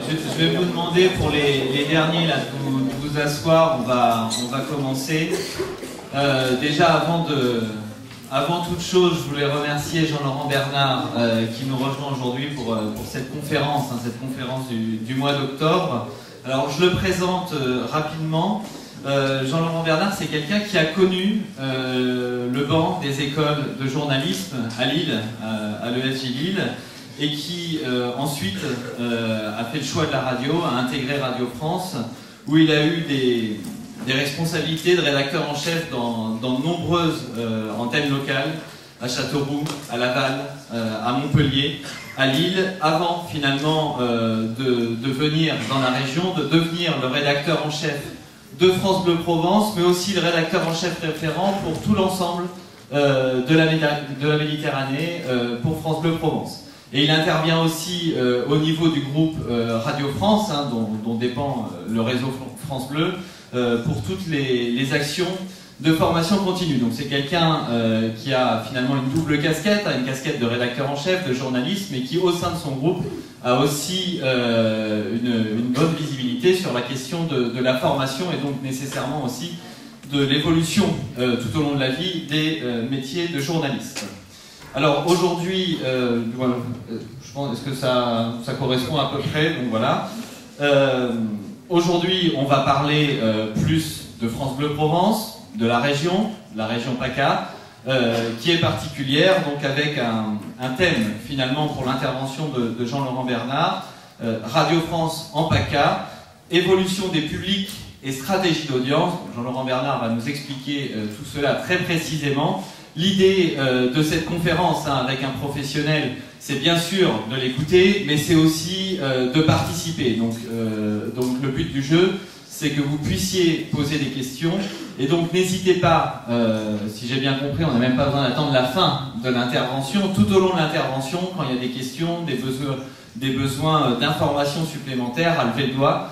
Je vais vous demander pour les derniers là, de vous asseoir, on va commencer. Déjà avant toute chose, je voulais remercier Jean-Laurent Bernard qui nous rejoint aujourd'hui pour cette conférence, cette conférence du mois d'octobre. Alors je le présente rapidement. Jean-Laurent Bernard, c'est quelqu'un qui a connu le banc des écoles de journalisme à Lille, à l'ESJ Lille, et qui ensuite a fait le choix de la radio, a intégré Radio France, où il a eu des responsabilités de rédacteur en chef dans de nombreuses antennes locales, à Châteauroux, à Laval, à Montpellier, à Lille, avant finalement de venir dans la région, de devenir le rédacteur en chef de France Bleu Provence, mais aussi le rédacteur en chef référent pour tout l'ensemble de la Méditerranée pour France Bleu Provence. Et il intervient aussi au niveau du groupe Radio France, dont dépend le réseau France Bleu, pour toutes les actions de formation continue. Donc c'est quelqu'un qui a finalement une double casquette, une casquette de rédacteur en chef, de journaliste, mais qui au sein de son groupe a aussi une bonne visibilité sur la question de la formation et donc nécessairement aussi de l'évolution tout au long de la vie des métiers de journaliste. Alors aujourd'hui, voilà, je pense, est-ce que ça correspond à peu près? Donc voilà. Aujourd'hui, on va parler plus de France Bleu Provence, de la région PACA, qui est particulière, donc avec un thème finalement pour l'intervention de Jean-Laurent Bernard, Radio France en PACA, évolution des publics et stratégie d'audience. Jean-Laurent Bernard va nous expliquer tout cela très précisément. L'idée de cette conférence avec un professionnel, c'est bien sûr de l'écouter, mais c'est aussi de participer. Donc le but du jeu, c'est que vous puissiez poser des questions. Et donc n'hésitez pas, si j'ai bien compris, on n'a même pas besoin d'attendre la fin de l'intervention. Tout au long de l'intervention, quand il y a des questions, des besoins d'informations supplémentaires, à lever le doigt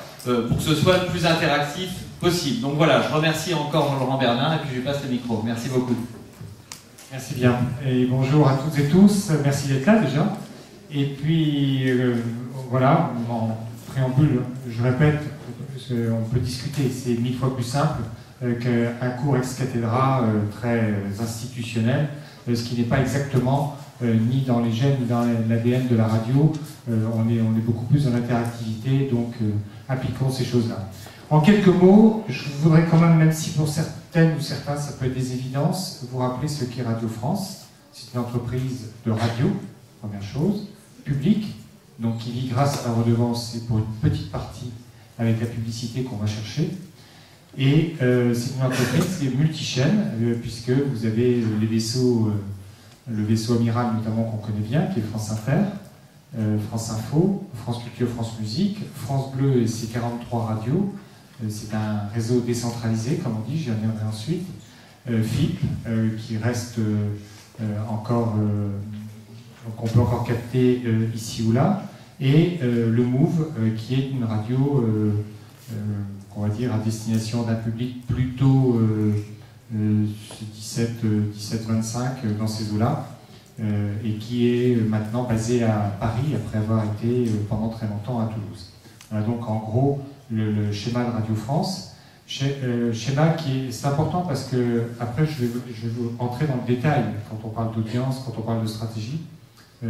pour que ce soit le plus interactif possible. Donc voilà, je remercie encore Jean-Laurent Bernard et puis je lui passe le micro. Merci beaucoup. Merci bien. Et bonjour à toutes et tous. Merci d'être là déjà. Et puis, voilà, en préambule, je répète, on peut discuter, c'est 1000 fois plus simple qu'un cours ex cathedra très institutionnel, ce qui n'est pas exactement ni dans les gènes ni dans l'ADN de la radio. On est beaucoup plus dans l'interactivité, donc appliquons ces choses-là. En quelques mots, je voudrais quand même si pour certaines ou certains ça peut être des évidences, vous rappeler ce qu'est Radio France. C'est une entreprise de radio, première chose, publique, donc qui vit grâce à la redevance et pour une petite partie avec la publicité qu'on va chercher. Et c'est une entreprise qui est multichaîne, puisque vous avez les vaisseaux, le vaisseau amiral notamment qu'on connaît bien, qui est France Inter, France Info, France Culture, France Musique, France Bleu et ses 43 radios. C'est un réseau décentralisé, comme on dit, j'y reviendrai ensuite. FIP, qui reste encore, qu'on peut encore capter ici ou là. Et le Move, qui est une radio, on va dire, à destination d'un public plutôt 17-25 dans ces eaux-là, et qui est maintenant basé à Paris, après avoir été pendant très longtemps à Toulouse. Voilà donc en gros le schéma de Radio France. Schéma qui est, c'est important parce que après je vais vous entrer dans le détail quand on parle d'audience, quand on parle de stratégie.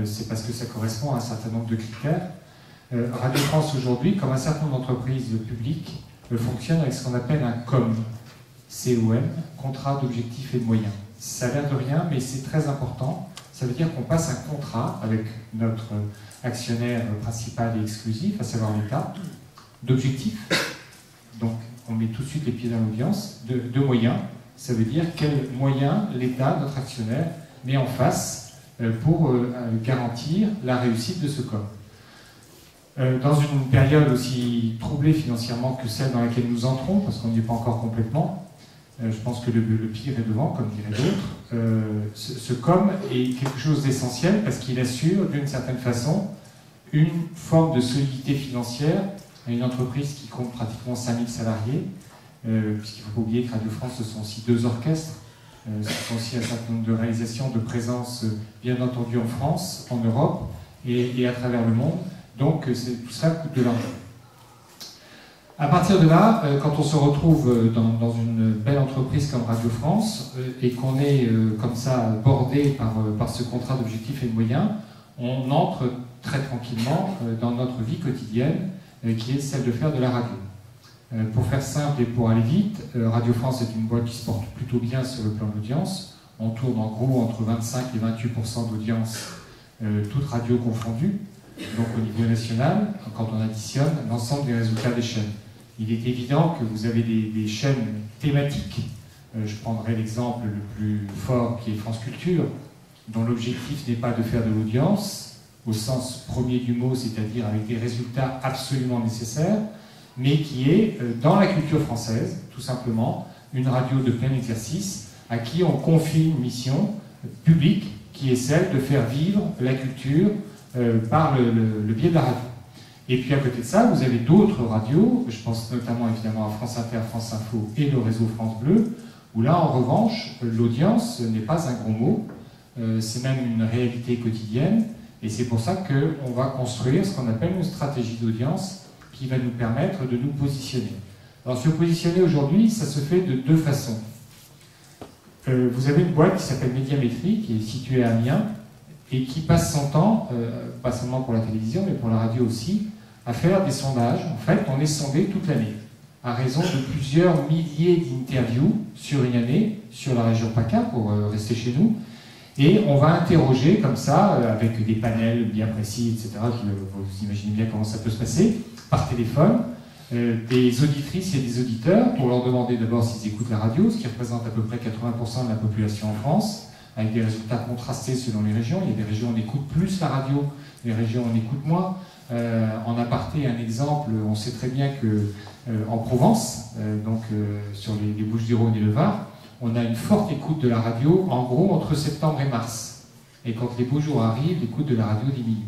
C'est parce que ça correspond à un certain nombre de critères. Radio France aujourd'hui, comme un certain nombre d'entreprises publiques, fonctionne avec ce qu'on appelle un COM, COM, contrat d'objectifs et de moyens. Ça a l'air de rien, mais c'est très important. Ça veut dire qu'on passe un contrat avec notre actionnaire principal et exclusif, à savoir l'État, d'objectifs. Donc on met tout de suite les pieds dans l'audience, de moyens. Ça veut dire quels moyens l'État, notre actionnaire, met en face pour garantir la réussite de ce COM. Dans une période aussi troublée financièrement que celle dans laquelle nous entrons, parce qu'on n'y est pas encore complètement, je pense que le pire est devant, comme diraient d'autres, ce COM est quelque chose d'essentiel parce qu'il assure d'une certaine façon une forme de solidité financière à une entreprise qui compte pratiquement 5000 salariés, puisqu'il ne faut pas oublier que Radio France, ce sont aussi 2 orchestres, ce sont aussi un certain nombre de réalisations, de présence, bien entendu en France, en Europe et à travers le monde. Donc tout ça coûte de l'argent. À partir de là, quand on se retrouve dans une belle entreprise comme Radio France et qu'on est comme ça bordé par ce contrat d'objectifs et de moyens, on entre très tranquillement dans notre vie quotidienne qui est celle de faire de la radio. Pour faire simple et pour aller vite, Radio France est une boîte qui se porte plutôt bien sur le plan d'audience. On tourne en gros entre 25 et 28% d'audience, toutes radios confondues, donc au niveau national, quand on additionne l'ensemble des résultats des chaînes. Il est évident que vous avez des chaînes thématiques. Je prendrai l'exemple le plus fort qui est France Culture, dont l'objectif n'est pas de faire de l'audience, au sens premier du mot, c'est-à-dire avec des résultats absolument nécessaires, mais qui est, dans la culture française, tout simplement, une radio de plein exercice, à qui on confie une mission publique, qui est celle de faire vivre la culture par le biais de la radio. Et puis à côté de ça, vous avez d'autres radios, je pense notamment évidemment à France Inter, France Info et le réseau France Bleu, où là en revanche, l'audience n'est pas un gros mot, c'est même une réalité quotidienne, et c'est pour ça qu'on va construire ce qu'on appelle une stratégie d'audience qui va nous permettre de nous positionner. Alors se positionner aujourd'hui, ça se fait de deux façons. Vous avez une boîte qui s'appelle Médiamétrie, qui est située à Amiens, et qui passe son temps, pas seulement pour la télévision, mais pour la radio aussi, à faire des sondages. En fait, on est sondé toute l'année, à raison de plusieurs milliers d'interviews sur une année, sur la région PACA, pour rester chez nous, et on va interroger comme ça, avec des panels bien précis, etc., vous imaginez bien comment ça peut se passer, par téléphone, des auditrices et des auditeurs, pour leur demander d'abord s'ils écoutent la radio, ce qui représente à peu près 80% de la population en France, avec des résultats contrastés selon les régions. Il y a des régions où on écoute plus la radio, des régions où on écoute moins. En aparté, un exemple, on sait très bien qu'en Provence, sur les Bouches-du-Rhône et le Var, on a une forte écoute de la radio, en gros, entre septembre et mars. Et quand les beaux jours arrivent, l'écoute de la radio diminue.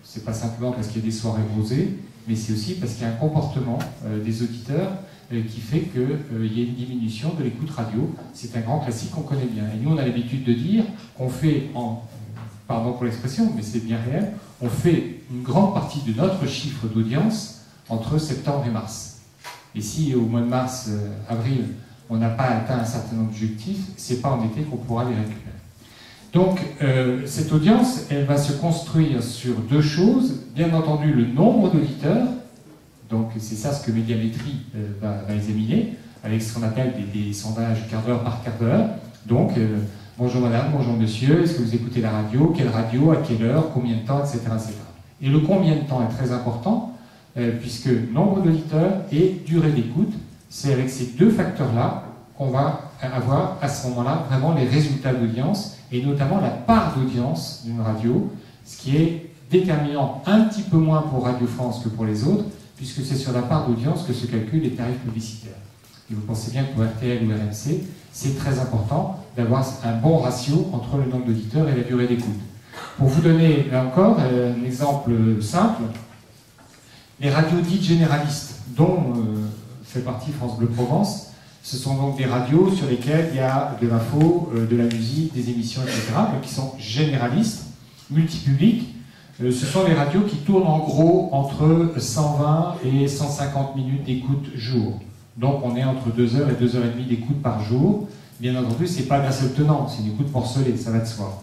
C'est pas simplement parce qu'il y a des soirées rosées, mais c'est aussi parce qu'il y a un comportement des auditeurs qui fait qu'il y a une diminution de l'écoute radio. C'est un grand classique qu'on connaît bien. Et nous, on a l'habitude de dire qu'on fait, pardon pour l'expression, mais c'est bien réel, on fait une grande partie de notre chiffre d'audience entre septembre et mars. Et si au mois de mars, avril, on n'a pas atteint un certain nombre d'objectifs, c'est pas en été qu'on pourra les récupérer. Donc, cette audience, elle va se construire sur deux choses. Bien entendu, le nombre d'auditeurs. Donc, c'est ça ce que Médiamétrie va examiner, avec ce qu'on appelle des sondages quart d'heure par quart d'heure. Donc, bonjour madame, bonjour monsieur, est-ce que vous écoutez la radio? Quelle radio? À quelle heure? Combien de temps? Etc. etc. Et le combien de temps est très important, puisque nombre d'auditeurs et durée d'écoute, c'est avec ces deux facteurs-là qu'on va avoir à ce moment-là vraiment les résultats d'audience, et notamment la part d'audience d'une radio, ce qui est déterminant un petit peu moins pour Radio France que pour les autres, puisque c'est sur la part d'audience que se calculent les tarifs publicitaires. Et vous pensez bien que pour RTL ou RMC, c'est très important d'avoir un bon ratio entre le nombre d'auditeurs et la durée d'écoute. Pour vous donner, là encore, un exemple simple, les radios dites généralistes, dont fait partie France Bleu Provence, ce sont donc des radios sur lesquelles il y a de l'info, de la musique, des émissions, etc., donc qui sont généralistes, multipublics. Ce sont les radios qui tournent en gros entre 120 et 150 minutes d'écoute jour. Donc on est entre 2 heures et 2 heures et demie d'écoute par jour. Bien entendu, ce n'est pas grâce au tenant, c'est une écoute morcelée, ça va de soi.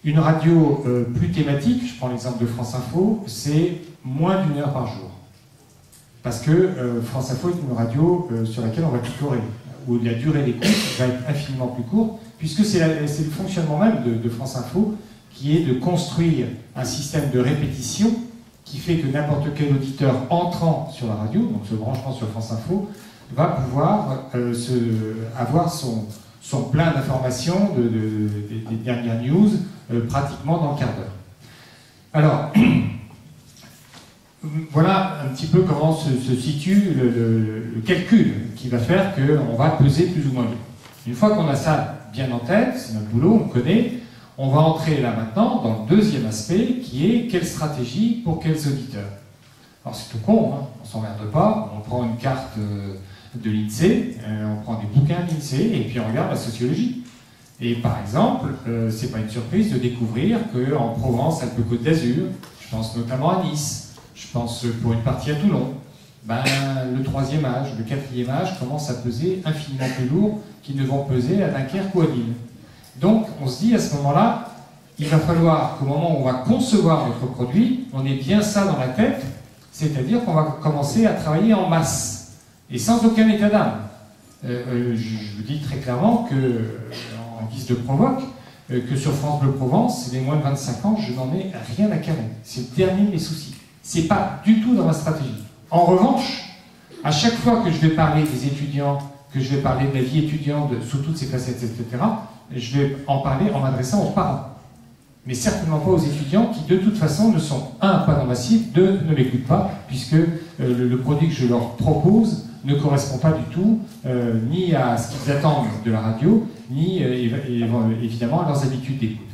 Une radio plus thématique, je prends l'exemple de France Info, c'est moins d'1 heure par jour. Parce que France Info est une radio sur laquelle on va tutorer, où la durée d'écoute va être infiniment plus courte, puisque c'est le fonctionnement même de France Info qui est de construire un système de répétition qui fait que n'importe quel auditeur entrant sur la radio, donc se branchant sur France Info, va pouvoir avoir son plein d'informations des dernières news pratiquement dans le quart d'heure. Alors, voilà un petit peu comment se situe le calcul qui va faire qu'on va peser plus ou moins bien. Une fois qu'on a ça bien en tête, c'est notre boulot, on connaît, on va entrer là maintenant dans le deuxième aspect qui est quelle stratégie pour quels auditeurs. Alors c'est tout con, hein, on s'emmerde pas, on prend une carte de l'INSEE, on prend des bouquins de l'INSEE et puis on regarde la sociologie. Et par exemple, c'est pas une surprise de découvrir qu'en Provence-Alpes-Côte d'Azur, je pense notamment à Nice, je pense pour une partie à Toulon. Ben, le 3e âge, le 4e âge commence à peser infiniment plus lourd qu'ils ne vont peser à Dunkerque ou à Lille. Donc on se dit à ce moment-là, il va falloir qu'au moment où on va concevoir notre produit, on ait bien ça dans la tête, c'est-à-dire qu'on va commencer à travailler en masse, et sans aucun état d'âme. Je vous dis très clairement que, en guise de provoque, que sur France Bleu Provence, les moins de 25 ans, je n'en ai rien à carrer. C'est le dernier de mes soucis. C'est pas du tout dans ma stratégie. En revanche, à chaque fois que je vais parler des étudiants, que je vais parler de la vie étudiante sous toutes ses facettes, etc., je vais en parler en m'adressant aux parents. Mais certainement pas aux étudiants qui, de toute façon, ne sont, un, pas dans ma cible, deux, ne l'écoutent pas, puisque le produit que je leur propose ne correspond pas du tout ni à ce qu'ils attendent de la radio, ni évidemment à leurs habitudes d'écoute.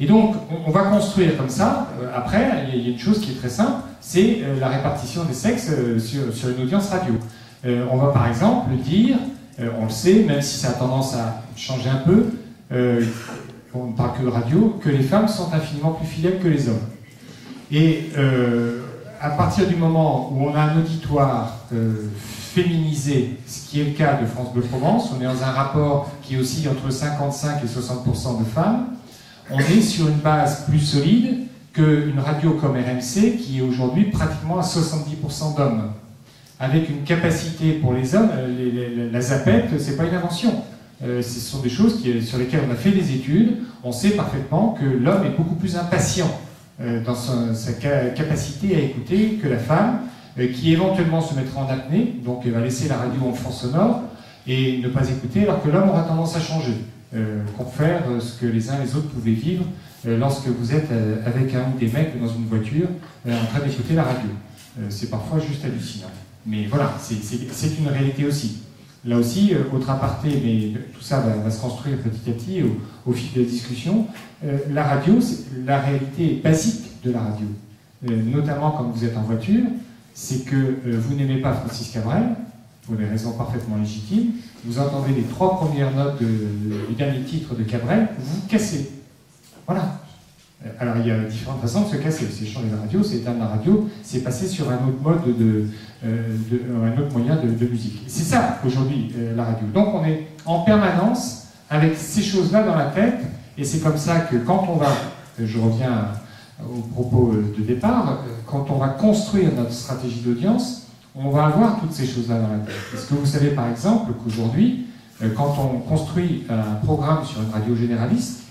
Et donc, on va construire comme ça. Après, il y a une chose qui est très simple, c'est la répartition des sexes sur une audience radio. On va par exemple dire, on le sait, même si ça a tendance à changer un peu, on ne parle que de radio, que les femmes sont infiniment plus fidèles que les hommes. Et à partir du moment où on a un auditoire féminisé, ce qui est le cas de France Bleu Provence, on est dans un rapport qui oscille entre 55 et 60% de femmes, on est sur une base plus solide qu'une radio comme RMC qui est aujourd'hui pratiquement à 70% d'hommes. Avec une capacité pour les hommes, la zapette, c'est pas une invention. Ce sont des choses sur lesquelles on a fait des études. On sait parfaitement que l'homme est beaucoup plus impatient dans sa capacité à écouter que la femme, qui éventuellement se mettra en apnée, donc elle va laisser la radio en fond sonore et ne pas écouter, alors que l'homme aura tendance à changer. Pour faire ce que les uns et les autres pouvaient vivre lorsque vous êtes avec un ou des mecs dans une voiture en train d'écouter la radio. C'est parfois juste hallucinant. Mais voilà, c'est une réalité aussi. Là aussi, autre aparté, mais tout ça va se construire petit à petit au fil de la discussion. La radio, la réalité basique de la radio, notamment quand vous êtes en voiture, c'est que vous n'aimez pas Francis Cabrel, pour des raisons parfaitement légitimes, vous entendez les 3 premières notes du dernier titre de Cabrel, vous vous cassez. Voilà. Alors il y a différentes façons de se casser. C'est changer la radio, c'est éteindre la radio, c'est passer sur un autre mode un autre moyen de musique. C'est ça aujourd'hui la radio. Donc on est en permanence avec ces choses-là dans la tête, et c'est comme ça que quand on va, je reviens au propos de départ, quand on va construire notre stratégie d'audience, on va avoir toutes ces choses-là dans la tête. Est-ce que vous savez par exemple qu'aujourd'hui, quand on construit un programme sur une radio généraliste,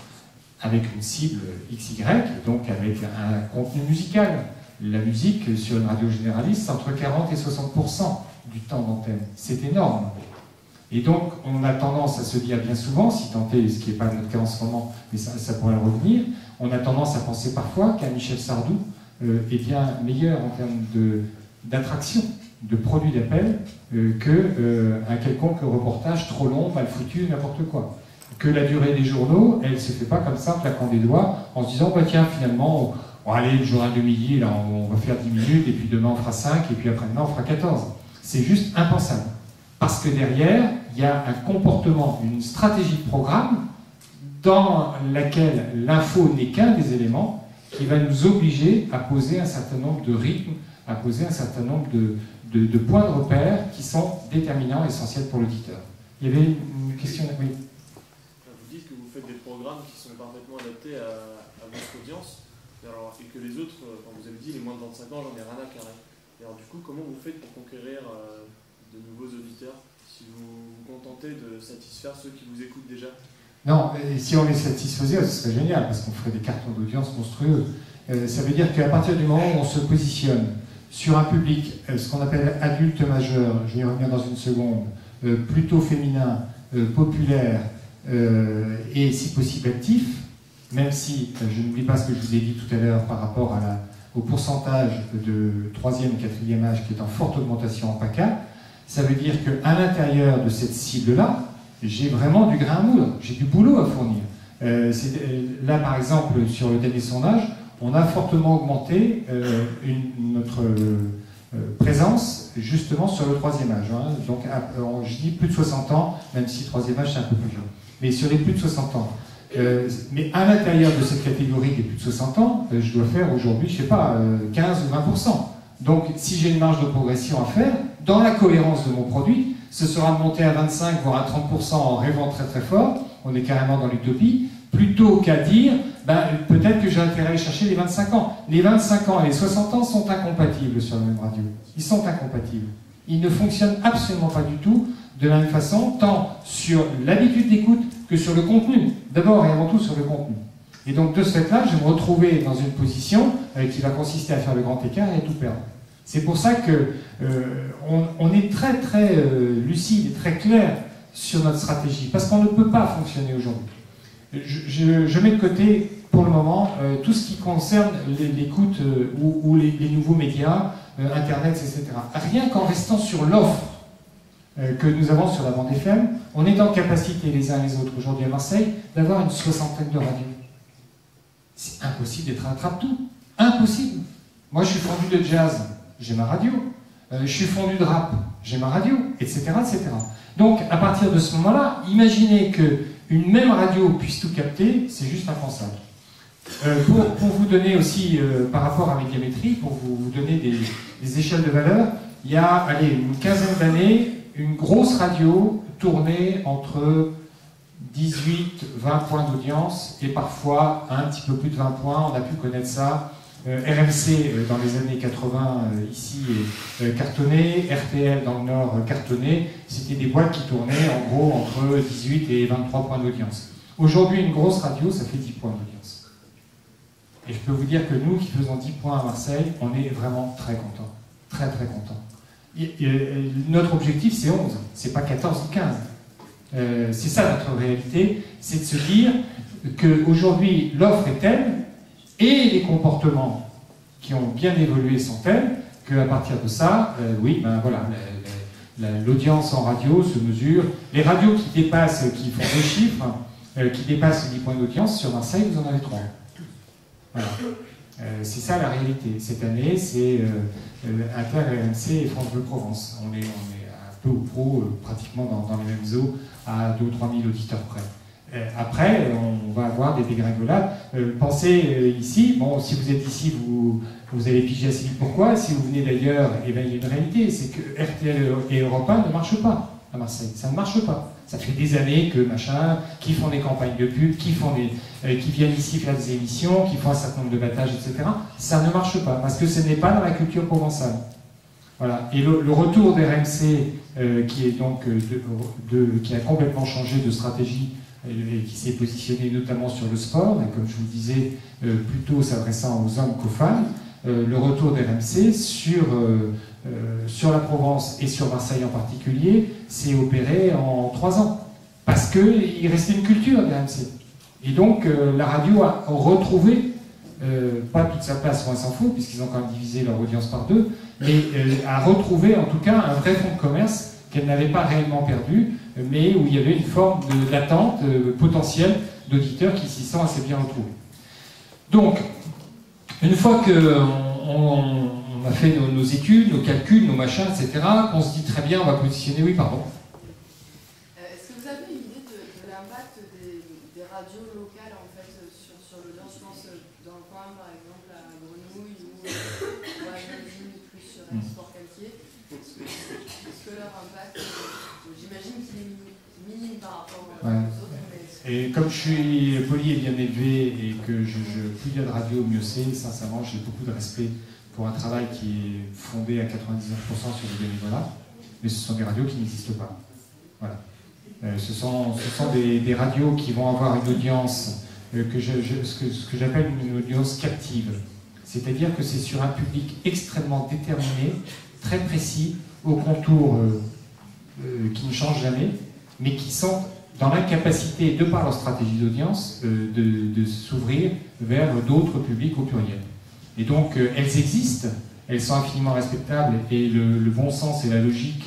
avec une cible XY, donc avec un contenu musical, la musique sur une radio généraliste, c'est entre 40 et 60% du temps d'antenne. C'est énorme. Et donc, on a tendance à se dire bien souvent, si tant est, ce qui n'est pas notre cas en ce moment, mais ça pourrait revenir, on a tendance à penser parfois qu'un Michel Sardou est bien meilleur en termes d'attraction, de produit d'appel, qu'un quelconque reportage trop long, mal foutu, n'importe quoi. Que la durée des journaux, elle ne se fait pas comme ça en claquant des doigts, en se disant, bah tiens, finalement, allez, le journal de midi, là, on va faire 10 minutes, et puis demain on fera 5, et puis après-demain on fera 14. C'est juste impensable. Parce que derrière, il y a un comportement, une stratégie de programme dans laquelle l'info n'est qu'un des éléments qui va nous obliger à poser un certain nombre de rythmes, à poser un certain nombre de points de repère qui sont déterminants, essentiels pour l'auditeur. Il y avait une question, oui. Vous dites que vous faites des programmes qui sont parfaitement adaptés à votre audience, et que les autres, quand vous avez dit les moins de 25 ans, j'en ai rien à carrer. Et alors du coup, comment vous faites pour conquérir de nouveaux auditeurs, si vous vous contentez de satisfaire ceux qui vous écoutent déjà? Non, si on les satisfaisait, ce serait génial, parce qu'on ferait des cartons d'audience monstrueux. Ça veut dire qu'à partir du moment où on se positionne sur un public, ce qu'on appelle adulte majeur, je vais y revenir dans une seconde, plutôt féminin, populaire, et si possible actif, même si je n'oublie pas ce que je vous ai dit tout à l'heure par rapport au pourcentage de 3e et 4e âge qui est en forte augmentation en PACA, ça veut dire qu'à l'intérieur de cette cible-là, j'ai vraiment du grain à moudre, j'ai du boulot à fournir. Là, par exemple, sur le dernier sondage, on a fortement augmenté notre présence justement sur le 3e âge. Hein. Donc, je dis plus de 60 ans, même si 3e âge c'est un peu plus vieux. Mais sur les plus de 60 ans. Mais à l'intérieur de cette catégorie des plus de 60 ans, je dois faire aujourd'hui, je ne sais pas, 15 ou 20%. Donc, si j'ai une marge de progression à faire, dans la cohérence de mon produit, ce sera de monter à 25, voire à 30% en rêvant très très fort, on est carrément dans l'utopie, plutôt qu'à dire, peut-être que j'ai intérêt à aller chercher les 25 ans. Les 25 ans et les 60 ans sont incompatibles sur la même radio. Ils sont incompatibles. Ils ne fonctionnent absolument pas du tout de la même façon, tant sur l'habitude d'écoute que sur le contenu. D'abord et avant tout sur le contenu. Et donc de ce fait-là, je vais me retrouver dans une position qui va consister à faire le grand écart et tout perdre. C'est pour ça que on est très très lucide et très clair sur notre stratégie, parce qu'on ne peut pas fonctionner aujourd'hui. Je mets de côté pour le moment tout ce qui concerne l'écoute ou les nouveaux médias, Internet, etc. Rien qu'en restant sur l'offre que nous avons sur la bande FM, on est en capacité les uns les autres aujourd'hui à Marseille d'avoir une 60aine de radios. C'est impossible d'être attrape-tout. Impossible. Moi je suis fondu de jazz, j'ai ma radio. Je suis fondu de rap, j'ai ma radio, etc., etc. Donc à partir de ce moment-là, imaginez qu'une même radio puisse tout capter, c'est juste impensable. Pour vous donner aussi, par rapport à Médiamétrie, pour vous donner des échelles de valeur, il y a, allez, une quinzaine d'années, une grosse radio tournait entre 18, 20 points d'audience, et parfois un petit peu plus de 20 points, on a pu connaître ça. RMC dans les années 80 ici cartonné, RTL dans le Nord cartonné, c'était des boîtes qui tournaient en gros entre 18 et 23 points d'audience. Aujourd'hui, une grosse radio, ça fait 10 points d'audience. Et je peux vous dire que nous qui faisons 10 points à Marseille, on est vraiment très contents. Très très contents. Notre objectif c'est 11, c'est pas 14 ou 15. C'est ça notre réalité, c'est de se dire qu'aujourd'hui l'offre est telle et les comportements qui ont bien évolué sont tels qu'à partir de ça, oui, ben voilà, l'audience en radio se mesure. Les radios qui dépassent, qui font des chiffres, qui dépassent 10 points d'audience, sur Marseille, vous en avez 3. Voilà. C'est ça la réalité. Cette année, c'est Inter, RMC et France Bleu Provence. On est un peu ou pro, pratiquement dans les mêmes eaux, à 2 ou 3 000 auditeurs près. Après, on va avoir des dégringolades. Pensez ici, bon, si vous êtes ici, vous allez piger assez vite pourquoi. Si vous venez d'ailleurs, eh bien, il y a une réalité, c'est que RTL et Europe 1 ne marchent pas à Marseille. Ça ne marche pas. Ça fait des années que machin, qui font des campagnes de pub, qui viennent ici faire des émissions, qui font un certain nombre de battages, etc. Ça ne marche pas, parce que ce n'est pas dans la culture provençale. Voilà. Et le retour d'RMC, qui est donc qui a complètement changé de stratégie et qui s'est positionné notamment sur le sport, et comme je vous le disais, plutôt s'adressant aux hommes qu'aux femmes, le retour d'RMC sur la Provence et sur Marseille en particulier s'est opéré en 3 ans. Parce qu'il restait une culture d'RMC. Et donc la radio a retrouvé, pas toute sa place, on s'en fout, puisqu'ils ont quand même divisé leur audience par 2, mais a retrouvé en tout cas un vrai fonds de commerce qu'elle n'avait pas réellement perdu, mais où il y avait une forme d'attente potentielle d'auditeurs qui s'y sont assez bien retrouvés. Donc, une fois qu'on a fait nos études, nos calculs, nos machins, etc., qu'on se dit très bien, on va positionner, oui, pardon. Est-ce que vous avez une idée de l'impact des radios locales en fait sur l'audience? Je pense dans le coin, par exemple, à Grenouille ou à Janine, plus sur Sport Calquier. Est-ce que leur impact, j'imagine qu'il est minime par rapport aux autres, mais... Et comme je suis poli et bien élevé et que plus il y a de radio, mieux c'est, sincèrement, j'ai beaucoup de respect pour un travail qui est fondé à 99% sur le bénévolat, mais ce sont des radios qui n'existent pas. Voilà. Ce sont des radios qui vont avoir une audience, ce que j'appelle une audience captive. C'est-à-dire que c'est sur un public extrêmement déterminé, très précis, au contour qui ne change jamais, mais qui sont dans l'incapacité, de par leur stratégie d'audience, de s'ouvrir vers d'autres publics au pluriel. Et donc, elles existent, elles sont infiniment respectables, et le bon sens et la logique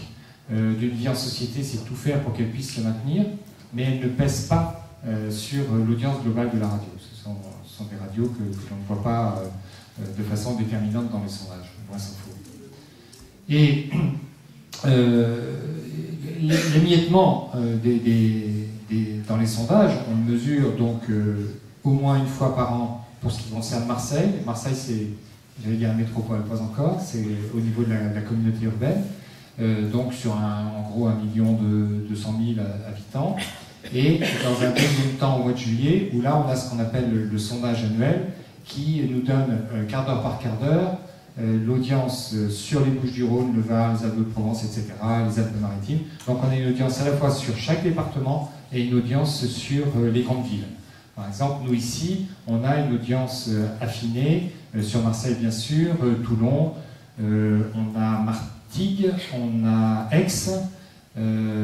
d'une vie en société, c'est de tout faire pour qu'elles puissent se maintenir, mais elles ne pèsent pas sur l'audience globale de la radio. Ce sont des radios que l'on ne voit pas de façon déterminante dans les sondages, loin s'en faut. Et l'émiettement des dans les sondages, on mesure donc au moins une fois par an pour ce qui concerne Marseille. Marseille, c'est, j'allais dire métropole, pas encore, c'est au niveau de la communauté urbaine, donc sur en gros 1 200 000 habitants. Et dans un deuxième temps, au mois de juillet, où là on a ce qu'on appelle le sondage annuel, qui nous donne quart d'heure par quart d'heure l'audience sur les Bouches-du-Rhône, le Var, les Alpes-de-Provence, etc., les Alpes-Maritimes. Donc on a une audience à la fois sur chaque département et une audience sur les grandes villes. Par exemple, nous ici, on a une audience affinée sur Marseille, bien sûr, Toulon, on a Martigues, on a Aix,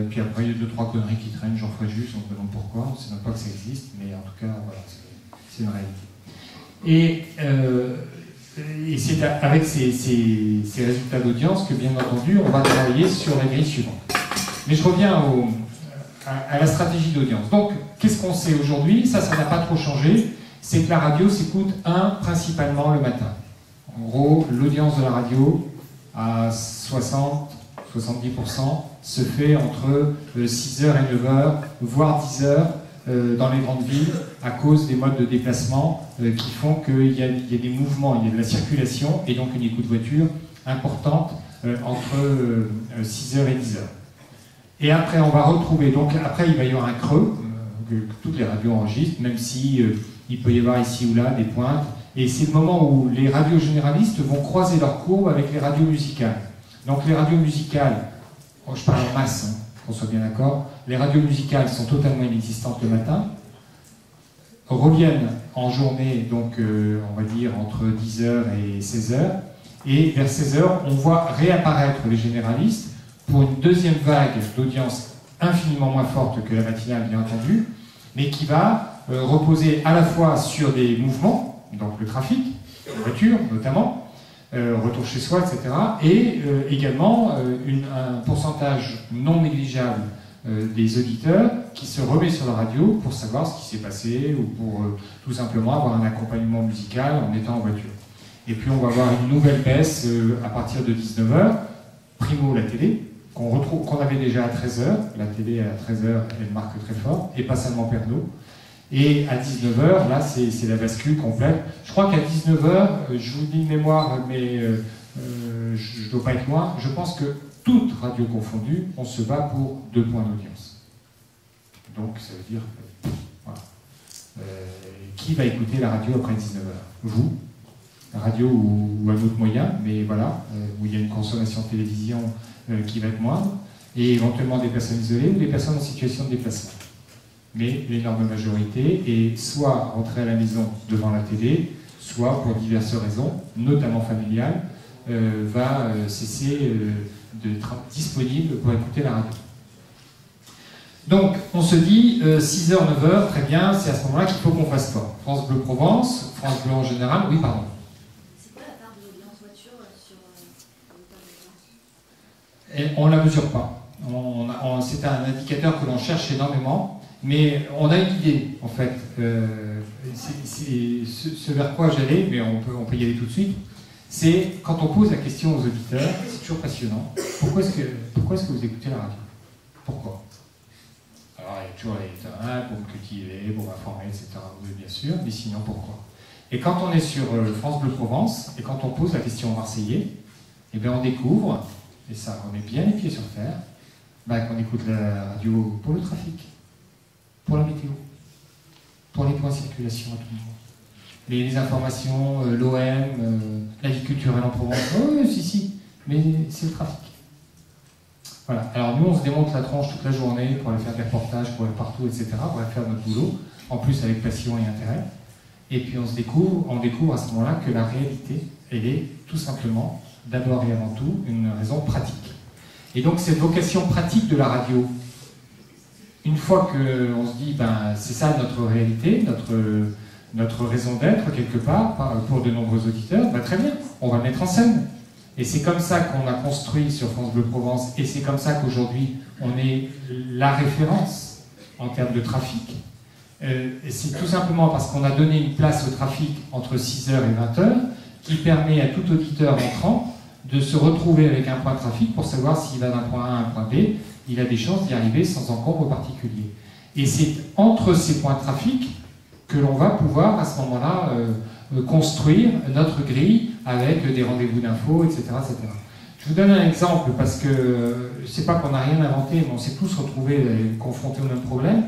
puis après il y a 2-3 conneries qui traînent, j'en ferai juste, on se demande pourquoi, on ne sait même pas que ça existe, mais en tout cas, voilà, c'est une réalité. Et c'est avec ces résultats d'audience que, bien entendu, on va travailler sur la grille suivante. Mais je reviens à la stratégie d'audience. Donc, qu'est-ce qu'on sait aujourd'hui? Ça n'a pas trop changé. C'est que la radio s'écoute principalement le matin. En gros, l'audience de la radio, à 60-70%, se fait entre 6h et 9h, voire 10h, dans les grandes villes, à cause des modes de déplacement qui font qu'il y a des mouvements, il y a de la circulation, et donc une écoute voiture importante entre 6h et 10h. Et après, on va retrouver, donc après, il va y avoir un creux, que toutes les radios enregistrent, même si il peut y avoir ici ou là des pointes, et c'est le moment où les radios généralistes vont croiser leurs courbes avec les radios musicales. Donc les radios musicales, je parle en masse, hein, qu'on soit bien d'accord, les radios musicales sont totalement inexistantes le matin, reviennent en journée, donc on va dire entre 10h et 16h, et vers 16h, on voit réapparaître les généralistes pour une deuxième vague d'audience infiniment moins forte que la matinale, bien entendu, mais qui va reposer à la fois sur des mouvements, donc le trafic, la voiture notamment, retour chez soi, etc., et également un pourcentage non négligeable des auditeurs qui se remet sur la radio pour savoir ce qui s'est passé ou pour tout simplement avoir un accompagnement musical en étant en voiture. Et puis on va avoir une nouvelle baisse à partir de 19h, primo la télé, qu'on avait déjà à 13h, la télé à 13h elle marque très fort, et pas seulement Pernod. Et à 19h, là c'est la bascule complète. Je crois qu'à 19h, je vous dis de mémoire, mais je ne dois pas être loin, je pense que toute radio confondue, on se bat pour 2 points d'audience. Donc ça veut dire, voilà. Qui va écouter la radio après 19h? Vous, la radio ou un autre moyen, mais voilà, où il y a une consommation de télévision qui va être moindre, et éventuellement des personnes isolées ou des personnes en situation de déplacement. Mais l'énorme majorité est soit rentrée à la maison devant la télé, soit pour diverses raisons, notamment familiales, va cesser d'être disponible pour écouter la radio. Donc, on se dit 6h, 9h, très bien, c'est à ce moment-là qu'il faut qu'on fasse quoi? France Bleu Provence, France Bleu en général, oui, pardon. C'est quoi la part de l'audience voiture sur Et on ne la mesure pas. C'est un indicateur que l'on cherche énormément, mais on a une idée, en fait. C'est ce vers quoi j'allais, mais on peut y aller tout de suite. C'est quand on pose la question aux auditeurs, c'est toujours passionnant. Pourquoi est-ce que vous écoutez la radio? Pourquoi? Alors, il y a toujours les terrains pour me cultiver, pour m'informer, etc. Oui, bien sûr, mais sinon, pourquoi? Et quand on est sur France Bleu Provence, et quand on pose la question aux Marseillais, eh bien, on découvre, et ça remet bien les pieds sur terre, qu'on écoute la radio pour le trafic, pour la météo, pour les points de circulation à tout moment. Les informations, l'OM, la vie culturelle en Provence, oui, si, mais c'est le trafic. Voilà. Alors nous, on se démonte la tronche toute la journée pour aller faire des reportages, pour aller partout, etc., pour aller faire notre boulot, en plus avec passion et intérêt. Et puis on découvre à ce moment-là que la réalité, elle est tout simplement, d'abord et avant tout, une raison pratique. Et donc cette vocation pratique de la radio, une fois qu'on se dit, c'est ça notre réalité, notre raison d'être quelque part, pour de nombreux auditeurs, très bien, on va le mettre en scène. Et c'est comme ça qu'on a construit sur France Bleu Provence, et c'est comme ça qu'aujourd'hui on est la référence en termes de trafic. Et c'est tout simplement parce qu'on a donné une place au trafic entre 6h et 20h qui permet à tout auditeur entrant de se retrouver avec un point de trafic pour savoir s'il va d'un point A à un point B, il a des chances d'y arriver sans encombre particulier. Et c'est entre ces points de trafic que l'on va pouvoir, à ce moment-là, construire notre grille avec des rendez-vous d'infos, etc., etc. Je vous donne un exemple, parce que c'est pas qu'on n'a rien inventé, mais on s'est tous retrouvés confrontés au même problème.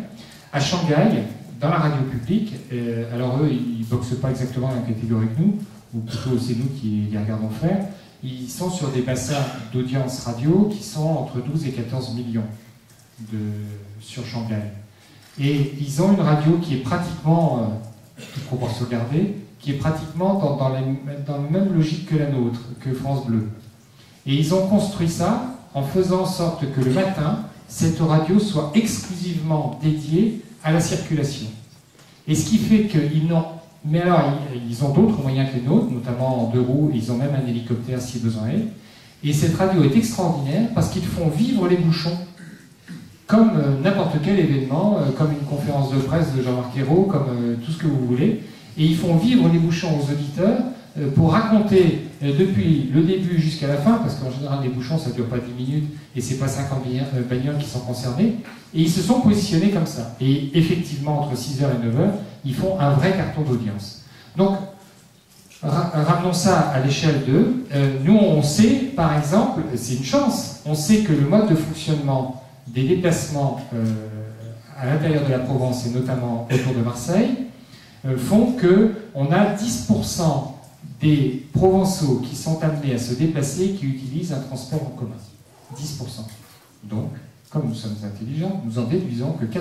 À Shanghai, dans la radio publique, alors eux, ils ne boxent pas exactement dans la catégorie que nous, ou plutôt c'est nous qui les regardons faire, ils sont sur des bassins d'audience radio qui sont entre 12 et 14 millions sur Shanghai. Et ils ont une radio qui est pratiquement, il faut pouvoir se regarder, qui est pratiquement dans la même logique que la nôtre, que France Bleu. Et ils ont construit ça en faisant en sorte que le matin, cette radio soit exclusivement dédiée à la circulation. Et ce qui fait qu'ils n'ont... Mais alors, ils ont d'autres moyens que les nôtres, notamment en 2 roues, ils ont même un hélicoptère si besoin est. Et cette radio est extraordinaire parce qu'ils font vivre les bouchons, comme n'importe quel événement, comme une conférence de presse de Jean-Marc Ayrault, comme tout ce que vous voulez. Et ils font vivre les bouchons aux auditeurs pour raconter depuis le début jusqu'à la fin, parce qu'en général les bouchons ça ne dure pas 10 minutes et c'est pas 50 bagnoles qui sont concernées, et ils se sont positionnés comme ça. Et effectivement, entre 6h et 9h, ils font un vrai carton d'audience. Donc, ramenons ça à l'échelle de... nous, on sait, par exemple, c'est une chance, on sait que le mode de fonctionnement des déplacements à l'intérieur de la Provence, et notamment autour de Marseille, font qu'on a 10% des Provençaux qui sont amenés à se déplacer qui utilisent un transport en commun. 10%. Donc, comme nous sommes intelligents, nous en déduisons que 90%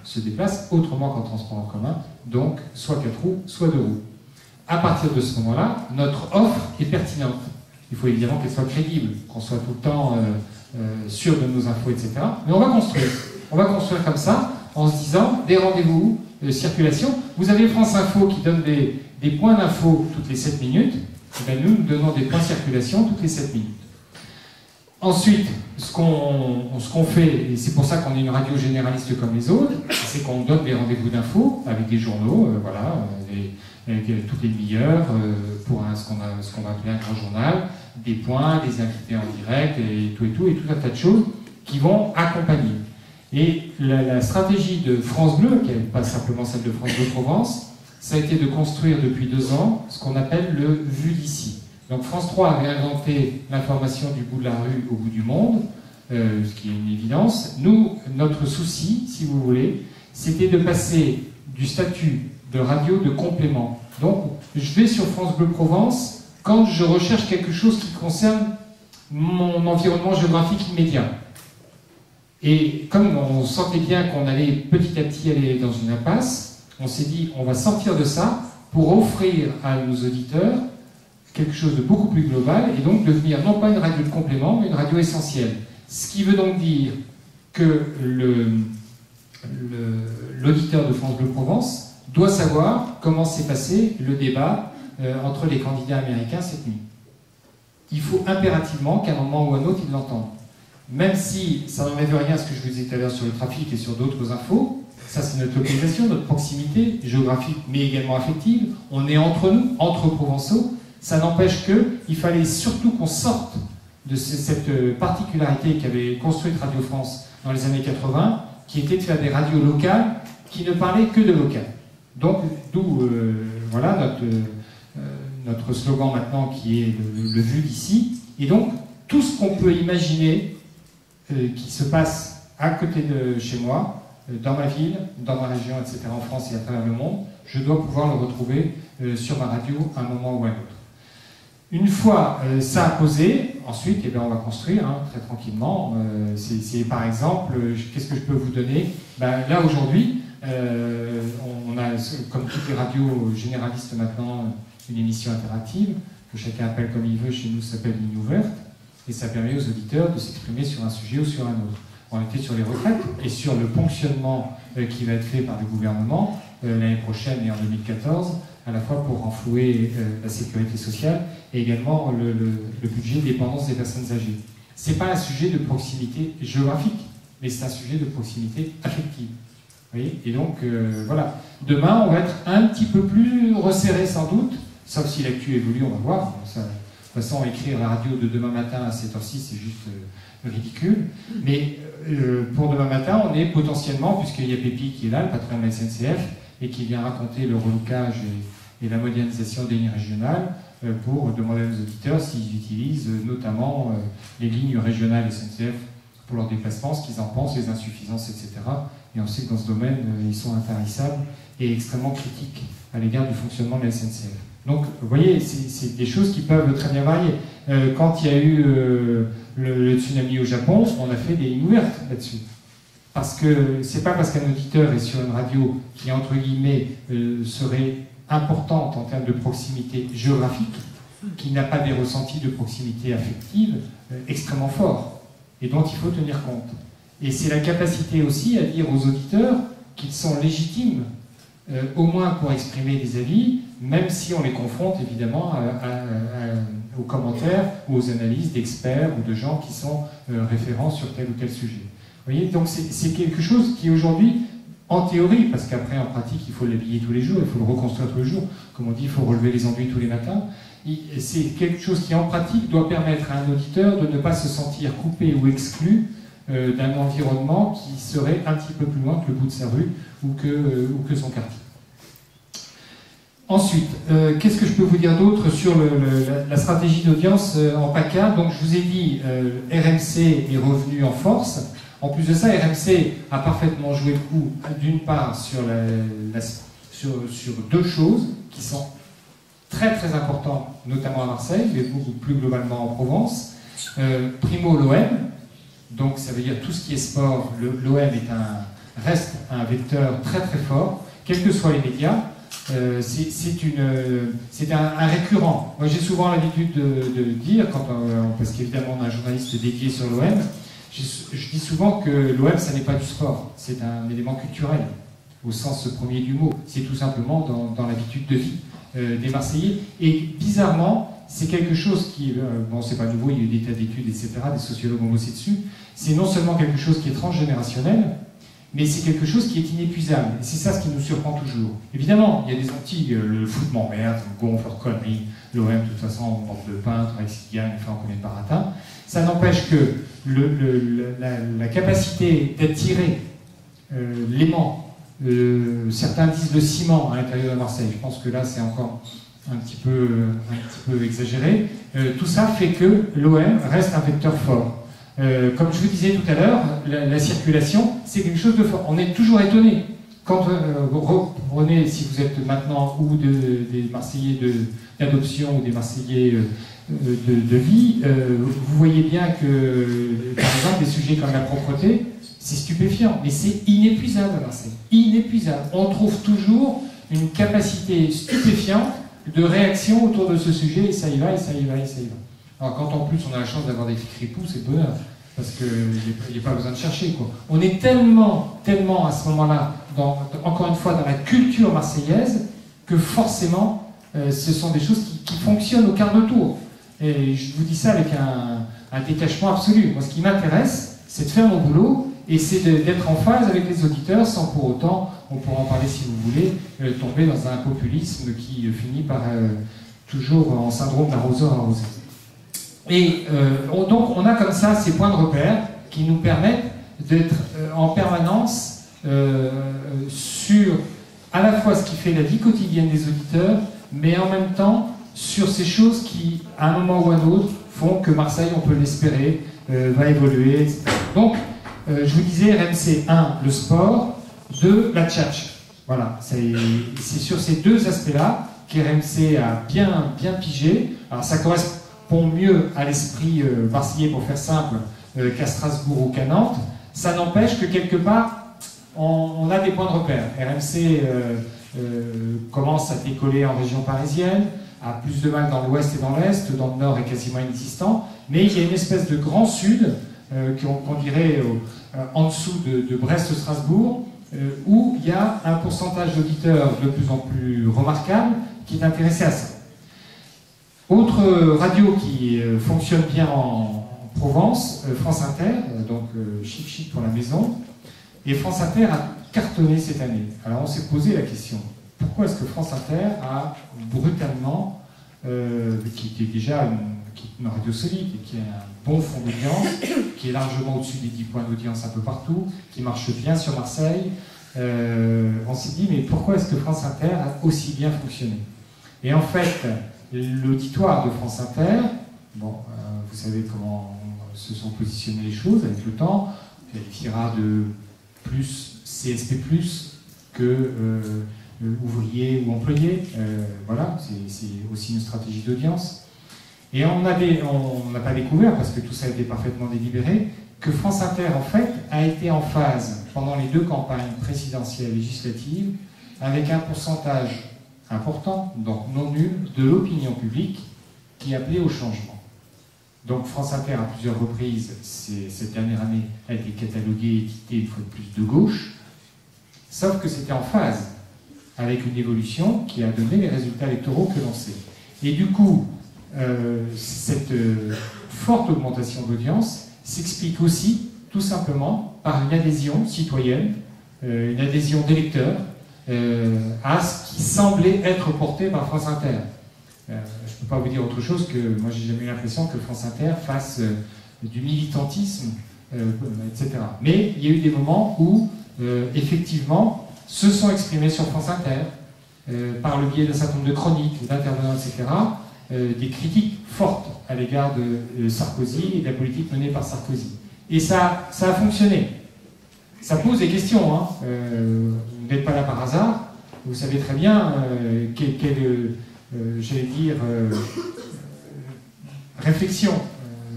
se déplacent autrement qu'en transport en commun, donc soit 4 roues, soit 2 roues. À partir de ce moment-là, notre offre est pertinente. Il faut évidemment qu'elle soit crédible, qu'on soit tout le temps sûr de nos infos, etc. Mais on va construire. On va construire comme ça, en se disant des rendez-vous de circulation. Vous avez France Info qui donne des points d'info toutes les 7 minutes. Et bien nous donnons des points de circulation toutes les 7 minutes. Ensuite, ce qu'on fait, et c'est pour ça qu'on est une radio généraliste comme les autres, c'est qu'on donne des rendez-vous d'infos avec des journaux, toutes les demi-heures, pour ce qu'on va appeler un grand journal, des points, des invités en direct, et tout un tas de choses qui vont accompagner. Et la stratégie de France Bleu, qui n'est pas simplement celle de France Bleu Provence, ça a été de construire depuis 2 ans ce qu'on appelle le Vu d'ici. Donc France 3 avait inventé l'information du bout de la rue au bout du monde, ce qui est une évidence. Nous, notre souci, si vous voulez, c'était de passer du statut de radio de complément. Donc, je vais sur France Bleu Provence quand je recherche quelque chose qui concerne mon environnement géographique immédiat. Et comme on sentait bien qu'on allait petit à petit aller dans une impasse, on s'est dit, on va sortir de ça pour offrir à nos auditeurs quelque chose de beaucoup plus global, et donc devenir non pas une radio de complément, mais une radio essentielle. Ce qui veut donc dire que l'auditeur de France Bleu Provence doit savoir comment s'est passé le débat entre les candidats américains cette nuit. Il faut impérativement qu'à un moment ou à un autre, ils l'entendent. Même si ça n'enlève rien à ce que je vous disais tout à l'heure sur le trafic et sur d'autres infos, ça c'est notre localisation, notre proximité géographique, mais également affective. On est entre nous, entre Provençaux. Ça n'empêche qu'il fallait surtout qu'on sorte de cette particularité qu'avait construite Radio France dans les années 80, qui était de faire des radios locales qui ne parlaient que de local. Donc, d'où voilà notre slogan maintenant qui est le Vu d'ici. Et donc, tout ce qu'on peut imaginer qui se passe à côté de chez moi, dans ma ville, dans ma région, etc., en France et à travers le monde, je dois pouvoir le retrouver sur ma radio à un moment ou à un autre. Une fois ça posé, ensuite eh bien, on va construire très tranquillement. C'est par exemple, qu'est-ce que je peux vous donner? Là aujourd'hui, on a, comme toutes les radios généralistes maintenant, une émission interactive que chacun appelle comme il veut. Chez nous, ça s'appelle Ligne ouverte, et ça permet aux auditeurs de s'exprimer sur un sujet ou sur un autre. On était sur les retraites et sur le ponctionnement qui va être fait par le gouvernement l'année prochaine et en 2014, à la fois pour renflouer la sécurité sociale et également le budget de dépendance des personnes âgées. Ce n'est pas un sujet de proximité géographique, mais c'est un sujet de proximité affective. Vous voyez? Et donc, voilà. Demain, on va être un petit peu plus resserré sans doute, sauf si l'actu évolue, on va voir. Ça, toute façon, écrire la radio de demain matin à cette heure-ci, c'est juste ridicule. Mais pour demain matin, on est potentiellement, puisqu'il y a Pépi qui est là, le patron de la SNCF, et qui vient raconter le relocage et la modernisation des lignes régionales, pour demander aux auditeurs s'ils utilisent notamment les lignes régionales SNCF pour leurs déplacements, ce qu'ils en pensent, les insuffisances, etc. Et on sait que dans ce domaine, ils sont intarissables et extrêmement critiques à l'égard du fonctionnement de la SNCF. Donc, vous voyez, c'est des choses qui peuvent très bien varier. Quand il y a eu le tsunami au Japon, on a fait des lignes ouvertes là-dessus. Parce que c'est pas parce qu'un auditeur est sur une radio qui, entre guillemets, serait importante en termes de proximité géographique, qu'il n'a pas des ressentis de proximité affective extrêmement forts, et dont il faut tenir compte. Et c'est la capacité aussi à dire aux auditeurs qu'ils sont légitimes, au moins pour exprimer des avis, même si on les confronte évidemment aux commentaires ou aux analyses d'experts ou de gens qui sont référents sur tel ou tel sujet. Vous voyez, donc c'est quelque chose qui aujourd'hui, en théorie, parce qu'après en pratique il faut l'habiller tous les jours, il faut le reconstruire tous les jours, comme on dit, il faut relever les enduits tous les matins, c'est quelque chose qui en pratique doit permettre à un auditeur de ne pas se sentir coupé ou exclu d'un environnement qui serait un petit peu plus loin que le bout de sa rue ou que son quartier. Ensuite, qu'est-ce que je peux vous dire d'autre sur la stratégie d'audience en PACA? Donc je vous ai dit, RMC est revenu en force. En plus de ça, RMC a parfaitement joué le coup, d'une part, sur deux choses qui sont très très importantes, notamment à Marseille, mais beaucoup plus globalement en Provence. Primo, l'OM. Donc ça veut dire tout ce qui est sport. L'OM reste un vecteur très très fort, quels que soient les médias. C'est un récurrent. Moi j'ai souvent l'habitude de dire, parce qu'évidemment on a un journaliste dédié sur l'OM, je dis souvent que l'OM ça n'est pas du sport, c'est un élément culturel, au sens premier du mot. C'est tout simplement dans l'habitude de vie des Marseillais. Et bizarrement, c'est quelque chose qui, bon c'est pas nouveau, il y a eu des tas d'études, etc., des sociologues ont bossé dessus, c'est non seulement quelque chose qui est transgénérationnel, mais c'est quelque chose qui est inépuisable. Et c'est ça ce qui nous surprend toujours. Évidemment, il y a des anti, le foot m'emmerde, on gonfle leur connerie, l'OM, de toute façon, on porte le peintre, avec s'il gagne, enfin, on connaît le baratin. Ça n'empêche que la capacité d'attirer l'aimant, certains disent le ciment à l'intérieur de Marseille, je pense que là c'est encore un petit peu exagéré, tout ça fait que l'OM reste un vecteur fort. Comme je vous disais tout à l'heure, la circulation, c'est quelque chose de fort. On est toujours étonné. Quand vous reprenez, si vous êtes maintenant ou des Marseillais d'adoption ou des Marseillais de vie, vous voyez bien que, par exemple, des sujets comme la propreté, c'est stupéfiant, mais c'est inépuisable à Marseille. Inépuisable. On trouve toujours une capacité stupéfiante de réaction autour de ce sujet, et ça y va, et ça y va, et ça y va. Alors quand en plus on a la chance d'avoir des cripous, c'est le bonheur, parce qu'il n'y a pas besoin de chercher, quoi. On est tellement à ce moment-là, encore une fois, dans la culture marseillaise, que forcément, ce sont des choses qui fonctionnent au quart de tour. Et je vous dis ça avec un détachement absolu. Moi, ce qui m'intéresse, c'est de faire mon boulot, et c'est d'être en phase avec les auditeurs, sans pour autant, on pourra en parler si vous voulez, tomber dans un populisme qui finit par toujours en syndrome d'arroseur arrosé. Et donc on a comme ça ces points de repère qui nous permettent d'être en permanence sur à la fois ce qui fait la vie quotidienne des auditeurs, mais en même temps sur ces choses qui, à un moment ou à un autre, font que Marseille, on peut l'espérer, va évoluer, etc. Donc, je vous disais, RMC 1, le sport, 2, la tchatch. Voilà, c'est sur ces deux aspects-là qu'RMC a bien pigé. Alors ça correspond mieux à l'esprit marseillais, pour faire simple, qu'à Strasbourg ou qu'à Nantes. Ça n'empêche que quelque part, on a des points de repère. RMC commence à décoller en région parisienne, a plus de mal dans l'ouest et dans l'est, dans le nord est quasiment inexistant, mais il y a une espèce de grand sud, qu'on dirait en dessous de Brest-Strasbourg, où il y a un pourcentage d'auditeurs de plus en plus remarquable qui est intéressé à ça. Autre radio qui fonctionne bien en Provence, France Inter, donc chic pour la maison, et France Inter a cartonné cette année. Alors on s'est posé la question, pourquoi est-ce que France Inter a brutalement, qui était déjà une qui est une radio solide et qui a un bon fond d'audience, qui est largement au-dessus des 10 points d'audience un peu partout, qui marche bien sur Marseille. On s'est dit, mais pourquoi est-ce que France Inter a aussi bien fonctionné? Et en fait, l'auditoire de France Inter, bon, vous savez comment se sont positionnées les choses avec le temps, qualifiera de plus CSP+, que ouvrier ou employé. Voilà, c'est aussi une stratégie d'audience. Et on n'a pas découvert, parce que tout ça a été parfaitement délibéré, que France Inter, en fait, a été en phase, pendant les 2 campagnes présidentielles et législatives, avec un pourcentage important, donc non nul, de l'opinion publique qui appelait au changement. Donc France Inter, à plusieurs reprises, cette dernière année, a été cataloguée et étiquetée une fois de plus de gauche, sauf que c'était en phase avec une évolution qui a donné les résultats électoraux que l'on sait. Et du coup, cette forte augmentation d'audience s'explique aussi, tout simplement, par une adhésion citoyenne, une adhésion d'électeurs à ce qui semblait être porté par France Inter. Je ne peux pas vous dire autre chose que moi j'ai jamais eu l'impression que France Inter fasse du militantisme, etc. Mais il y a eu des moments où, effectivement, se sont exprimés sur France Inter, par le biais d'un certain nombre de chroniques, d'intervenants, etc., des critiques fortes à l'égard de Sarkozy et de la politique menée par Sarkozy. Et ça a fonctionné. Ça pose des questions, hein. Vous n'êtes pas là par hasard, vous savez très bien j'allais dire, réflexion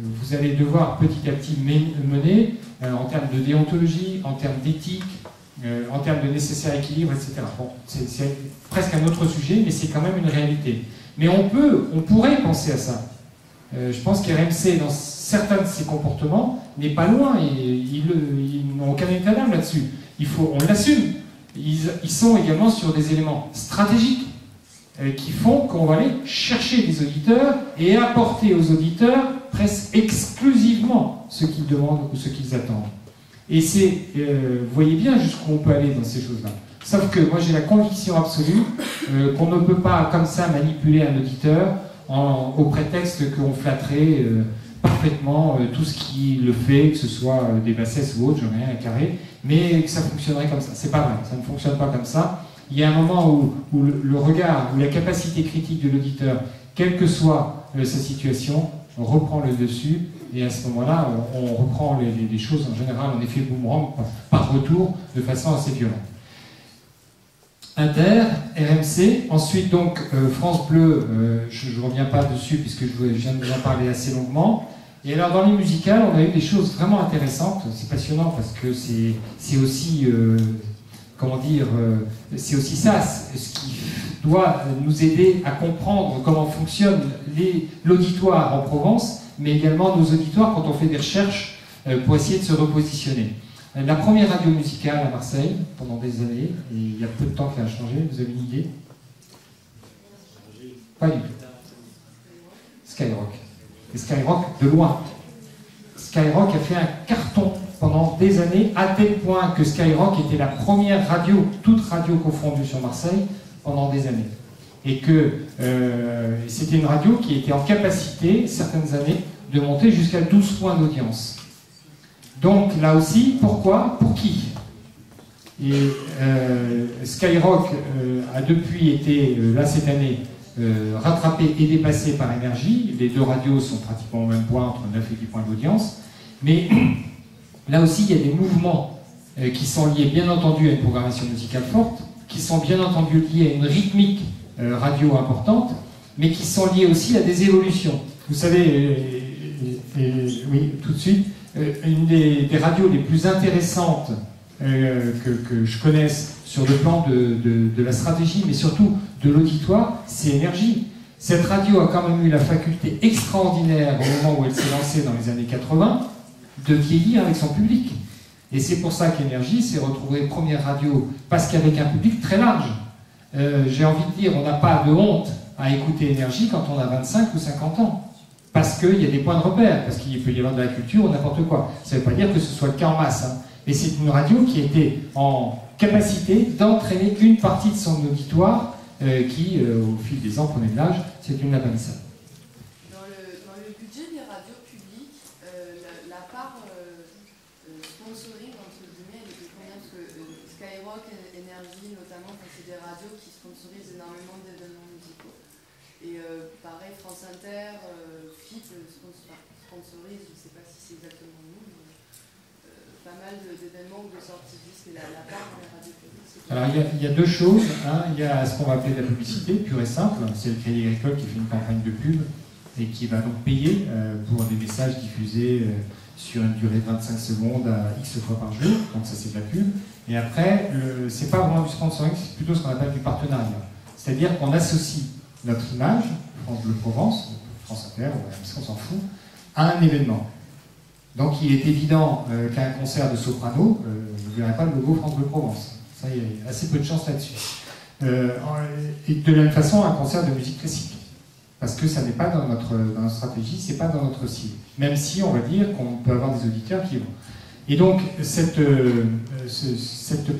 vous allez devoir petit à petit mener en termes de déontologie, en termes d'éthique, en termes de nécessaire équilibre, etc. Bon, c'est presque un autre sujet, mais c'est quand même une réalité. Mais on pourrait penser à ça. Je pense qu'RMC, dans certains de ses comportements, n'est pas loin, et ils n'ont aucun état d'âme là-dessus. On l'assume. Ils sont également sur des éléments stratégiques qui font qu'on va aller chercher des auditeurs et apporter aux auditeurs presque exclusivement ce qu'ils demandent ou ce qu'ils attendent. Et vous voyez bien jusqu'où on peut aller dans ces choses-là. Sauf que moi j'ai la conviction absolue qu'on ne peut pas comme ça manipuler un auditeur au prétexte qu'on flatterait parfaitement tout ce qui le fait, que ce soit des bassesses ou autre, j'en ai rien à carrer, mais que ça fonctionnerait comme ça. C'est pas vrai, ça ne fonctionne pas comme ça. Il y a un moment où le regard, où la capacité critique de l'auditeur, quelle que soit sa situation, reprend le dessus, et à ce moment-là, on reprend les choses en général en effet boomerang par retour de façon assez violente. Inter, RMC, ensuite donc France Bleu, je ne reviens pas dessus puisque je viens de vous en parler assez longuement. Et alors dans les musicales, on a eu des choses vraiment intéressantes, c'est passionnant parce que c'est aussi, c'est aussi ça, ce qui doit nous aider à comprendre comment fonctionne l'auditoire en Provence, mais également nos auditoires quand on fait des recherches pour essayer de se repositionner. La première radio musicale à Marseille, pendant des années, et il y a peu de temps qu'elle a changé, vous avez une idée? Pas du tout. Skyrock. Et Skyrock de loin. Skyrock a fait un carton pendant des années, à tel point que Skyrock était la première radio, toute radio confondue sur Marseille, pendant des années. Et que c'était une radio qui était en capacité, certaines années, de monter jusqu'à 12 points d'audience. Donc là aussi, pourquoi? Pour qui? Et Skyrock a depuis été, là cette année, rattrapé et dépassé par Énergie. Les deux radios sont pratiquement au même point, entre 9 et 10 points d'audience. Mais là aussi, il y a des mouvements qui sont liés bien entendu à une programmation musicale forte, qui sont bien entendu liés à une rythmique radio importante, mais qui sont liés aussi à des évolutions. Vous savez, oui, tout de suite, une des radios les plus intéressantes que je connaisse sur le plan de la stratégie, mais surtout de l'auditoire, c'est Énergie. Cette radio a quand même eu la faculté extraordinaire, au moment où elle s'est lancée dans les années 80, de vieillir avec son public. Et c'est pour ça qu'Énergie s'est retrouvée première radio, parce qu'avec un public très large. J'ai envie de dire, on n'a pas de honte à écouter Énergie quand on a 25 ou 50 ans. Parce qu'il y a des points de repère, parce qu'il peut y avoir de la culture ou n'importe quoi. Ça ne veut pas dire que ce soit le cas en masse. Hein. Mais c'est une radio qui était en capacité d'entraîner une partie de son auditoire qui, au fil des ans, prenait de l'âge. C'est une lapalissade. Dans le radios qui sponsorisent énormément d'événements musicaux. Et pareil, France Inter, FIP sponsorise, je ne sais pas si c'est exactement nous, mais pas mal d'événements ou de sorties de disques et la part dans les radios publiques. Alors il y a deux choses, hein. Il y a ce qu'on va appeler de la publicité pure et simple, c'est le Crédit Agricole qui fait une campagne de pub et qui va donc payer pour des messages diffusés sur une durée de 25 secondes à X fois par jour, donc ça c'est de la pub. Et après, c'est pas vraiment du sponsoring, c'est plutôt ce qu'on appelle du partenariat. C'est-à-dire qu'on associe notre image, France Bleu Provence, France Inter, on s'en fout, à un événement. Donc il est évident qu'à un concert de soprano, vous ne verrez pas le logo France Bleu Provence. Ça, il y a assez peu de chance là-dessus. Et de la même façon, un concert de musique classique. Parce que ça n'est pas dans notre stratégie, c'est pas dans notre cible. Même si on va dire qu'on peut avoir des auditeurs qui vont. Et donc, cette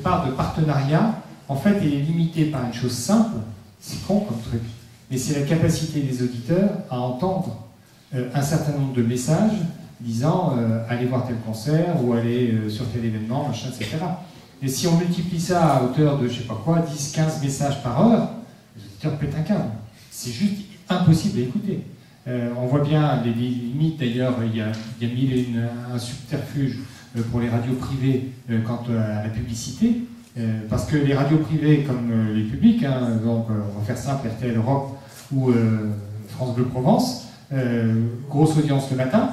part de partenariat, en fait, elle est limitée par une chose simple, c'est con comme truc, mais c'est la capacité des auditeurs à entendre un certain nombre de messages disant allez voir tel concert ou allez sur tel événement, machin, etc. Et si on multiplie ça à hauteur de, je sais pas quoi, 10, 15 messages par heure, les auditeurs pètent un câble. C'est juste impossible à écouter. On voit bien les limites, d'ailleurs, il y a mille et un subterfuge pour les radios privées quant à la publicité, parce que les radios privées, comme les publics, hein, donc on va faire simple, RTL Europe ou France Bleu Provence, grosse audience le matin,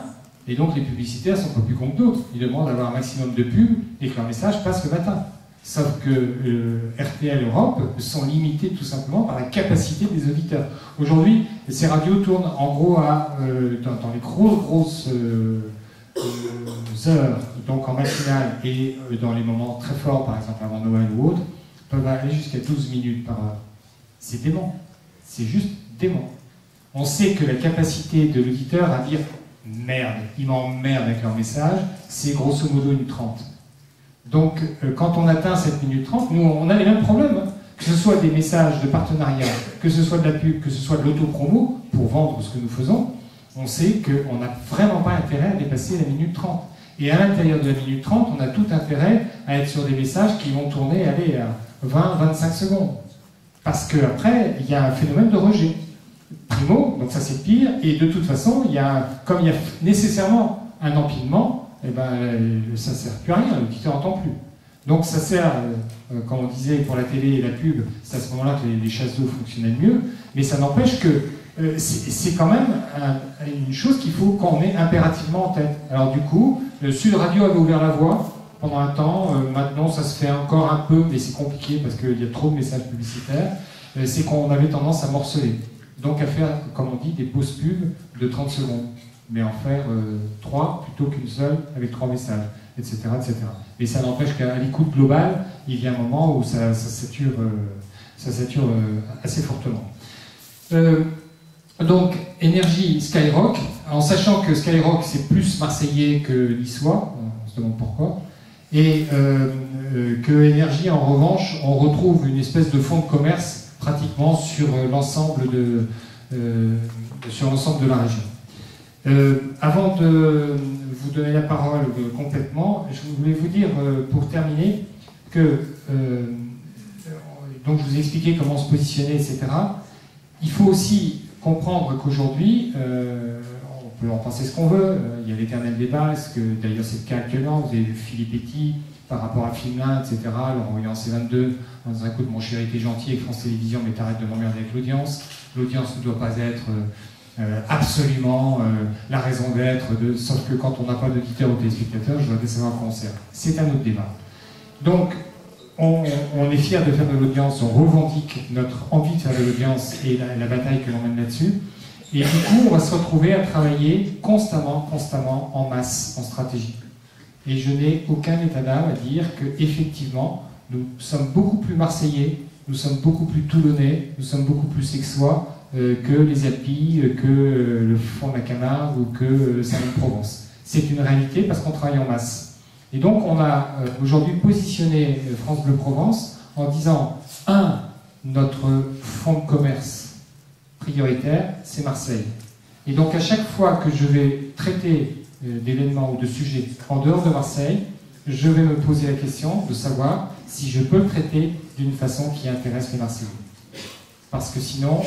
et donc les publicitaires sont pas plus cons que d'autres. Ils demandent d'avoir un maximum de pubs et que leur message passe le matin. Sauf que RTL Europe sont limitées tout simplement par la capacité des auditeurs. Aujourd'hui, ces radios tournent en gros dans les grosses heures, donc en matinale et dans les moments très forts, par exemple avant Noël ou autre, peuvent aller jusqu'à 12 minutes par heure. C'est dément. C'est juste dément. On sait que la capacité de l'auditeur à dire « merde, ils m'emmerdent avec leur message », c'est grosso modo une 30. Donc, quand on atteint cette minute 30, nous, on a les mêmes problèmes. Hein. Que ce soit des messages de partenariat, que ce soit de la pub, que ce soit de l'autopromo, pour vendre ce que nous faisons, on sait qu'on n'a vraiment pas intérêt à dépasser la minute 30. Et à l'intérieur de la minute 30, on a tout intérêt à être sur des messages qui vont tourner, allez, à 20-25 secondes. Parce qu'après, il y a un phénomène de rejet. Primo, donc ça c'est pire, et de toute façon, comme il y a nécessairement un empilement, eh ben, ça ne sert plus à rien, l'auditeur n'entend plus. Donc ça sert, comme on disait pour la télé et la pub, c'est à ce moment-là que les chasses d'eau fonctionnaient mieux, mais ça n'empêche que c'est quand même une chose qu'il faut qu'on ait impérativement en tête. Alors du coup, Sud Radio avait ouvert la voie pendant un temps, maintenant ça se fait encore un peu, mais c'est compliqué parce qu'il y a trop de messages publicitaires, c'est qu'on avait tendance à morceler. Donc à faire, comme on dit, des pauses pubs de 30 secondes. Mais en faire 3 plutôt qu'une seule avec 3 messages, etc. etc. Et ça n'empêche qu'à l'écoute globale, il y a un moment où ça sature assez fortement. Donc, énergie Skyrock, en sachant que Skyrock c'est plus marseillais que niçois, on se demande pourquoi, et que énergie en revanche, on retrouve une espèce de fonds de commerce pratiquement sur l'ensemble de la région. Avant de vous donner la parole complètement, je voulais vous dire, pour terminer, que donc je vous ai expliqué comment se positionner, etc. Il faut aussi comprendre qu'aujourd'hui, on peut en penser ce qu'on veut, il y a l'éternel débat, est-ce que d'ailleurs c'est le cas actuellement, vous avez vu Philippe Etty par rapport à Filmin, etc., leur envoyant C22, en disant écoute mon chéri t'es gentil avec France Télévisions, mais t'arrêtes de m'emmerder avec l'audience ne doit pas être absolument la raison d'être, sauf que quand on n'a pas d'auditeurs ou téléspectateurs, je voudrais savoir à quoi on sert. C'est un autre débat. Donc, on est fiers de faire de l'audience, on revendique notre envie de faire de l'audience et la bataille que l'on mène là-dessus. Et du coup, on va se retrouver à travailler constamment, en masse, en stratégie. Et je n'ai aucun état d'âme à dire qu'effectivement, nous sommes beaucoup plus marseillais, nous sommes beaucoup plus toulonnais, nous sommes beaucoup plus sexois que les Alpilles, que le fond de la Camargue ou que le Salon-de-Provence. C'est une réalité parce qu'on travaille en masse. Et donc on a aujourd'hui positionné France Bleu Provence en disant, notre fonds de commerce prioritaire, c'est Marseille. Et donc à chaque fois que je vais traiter d'événements ou de sujets en dehors de Marseille, je vais me poser la question de savoir si je peux le traiter d'une façon qui intéresse les Marseillais. Parce que sinon,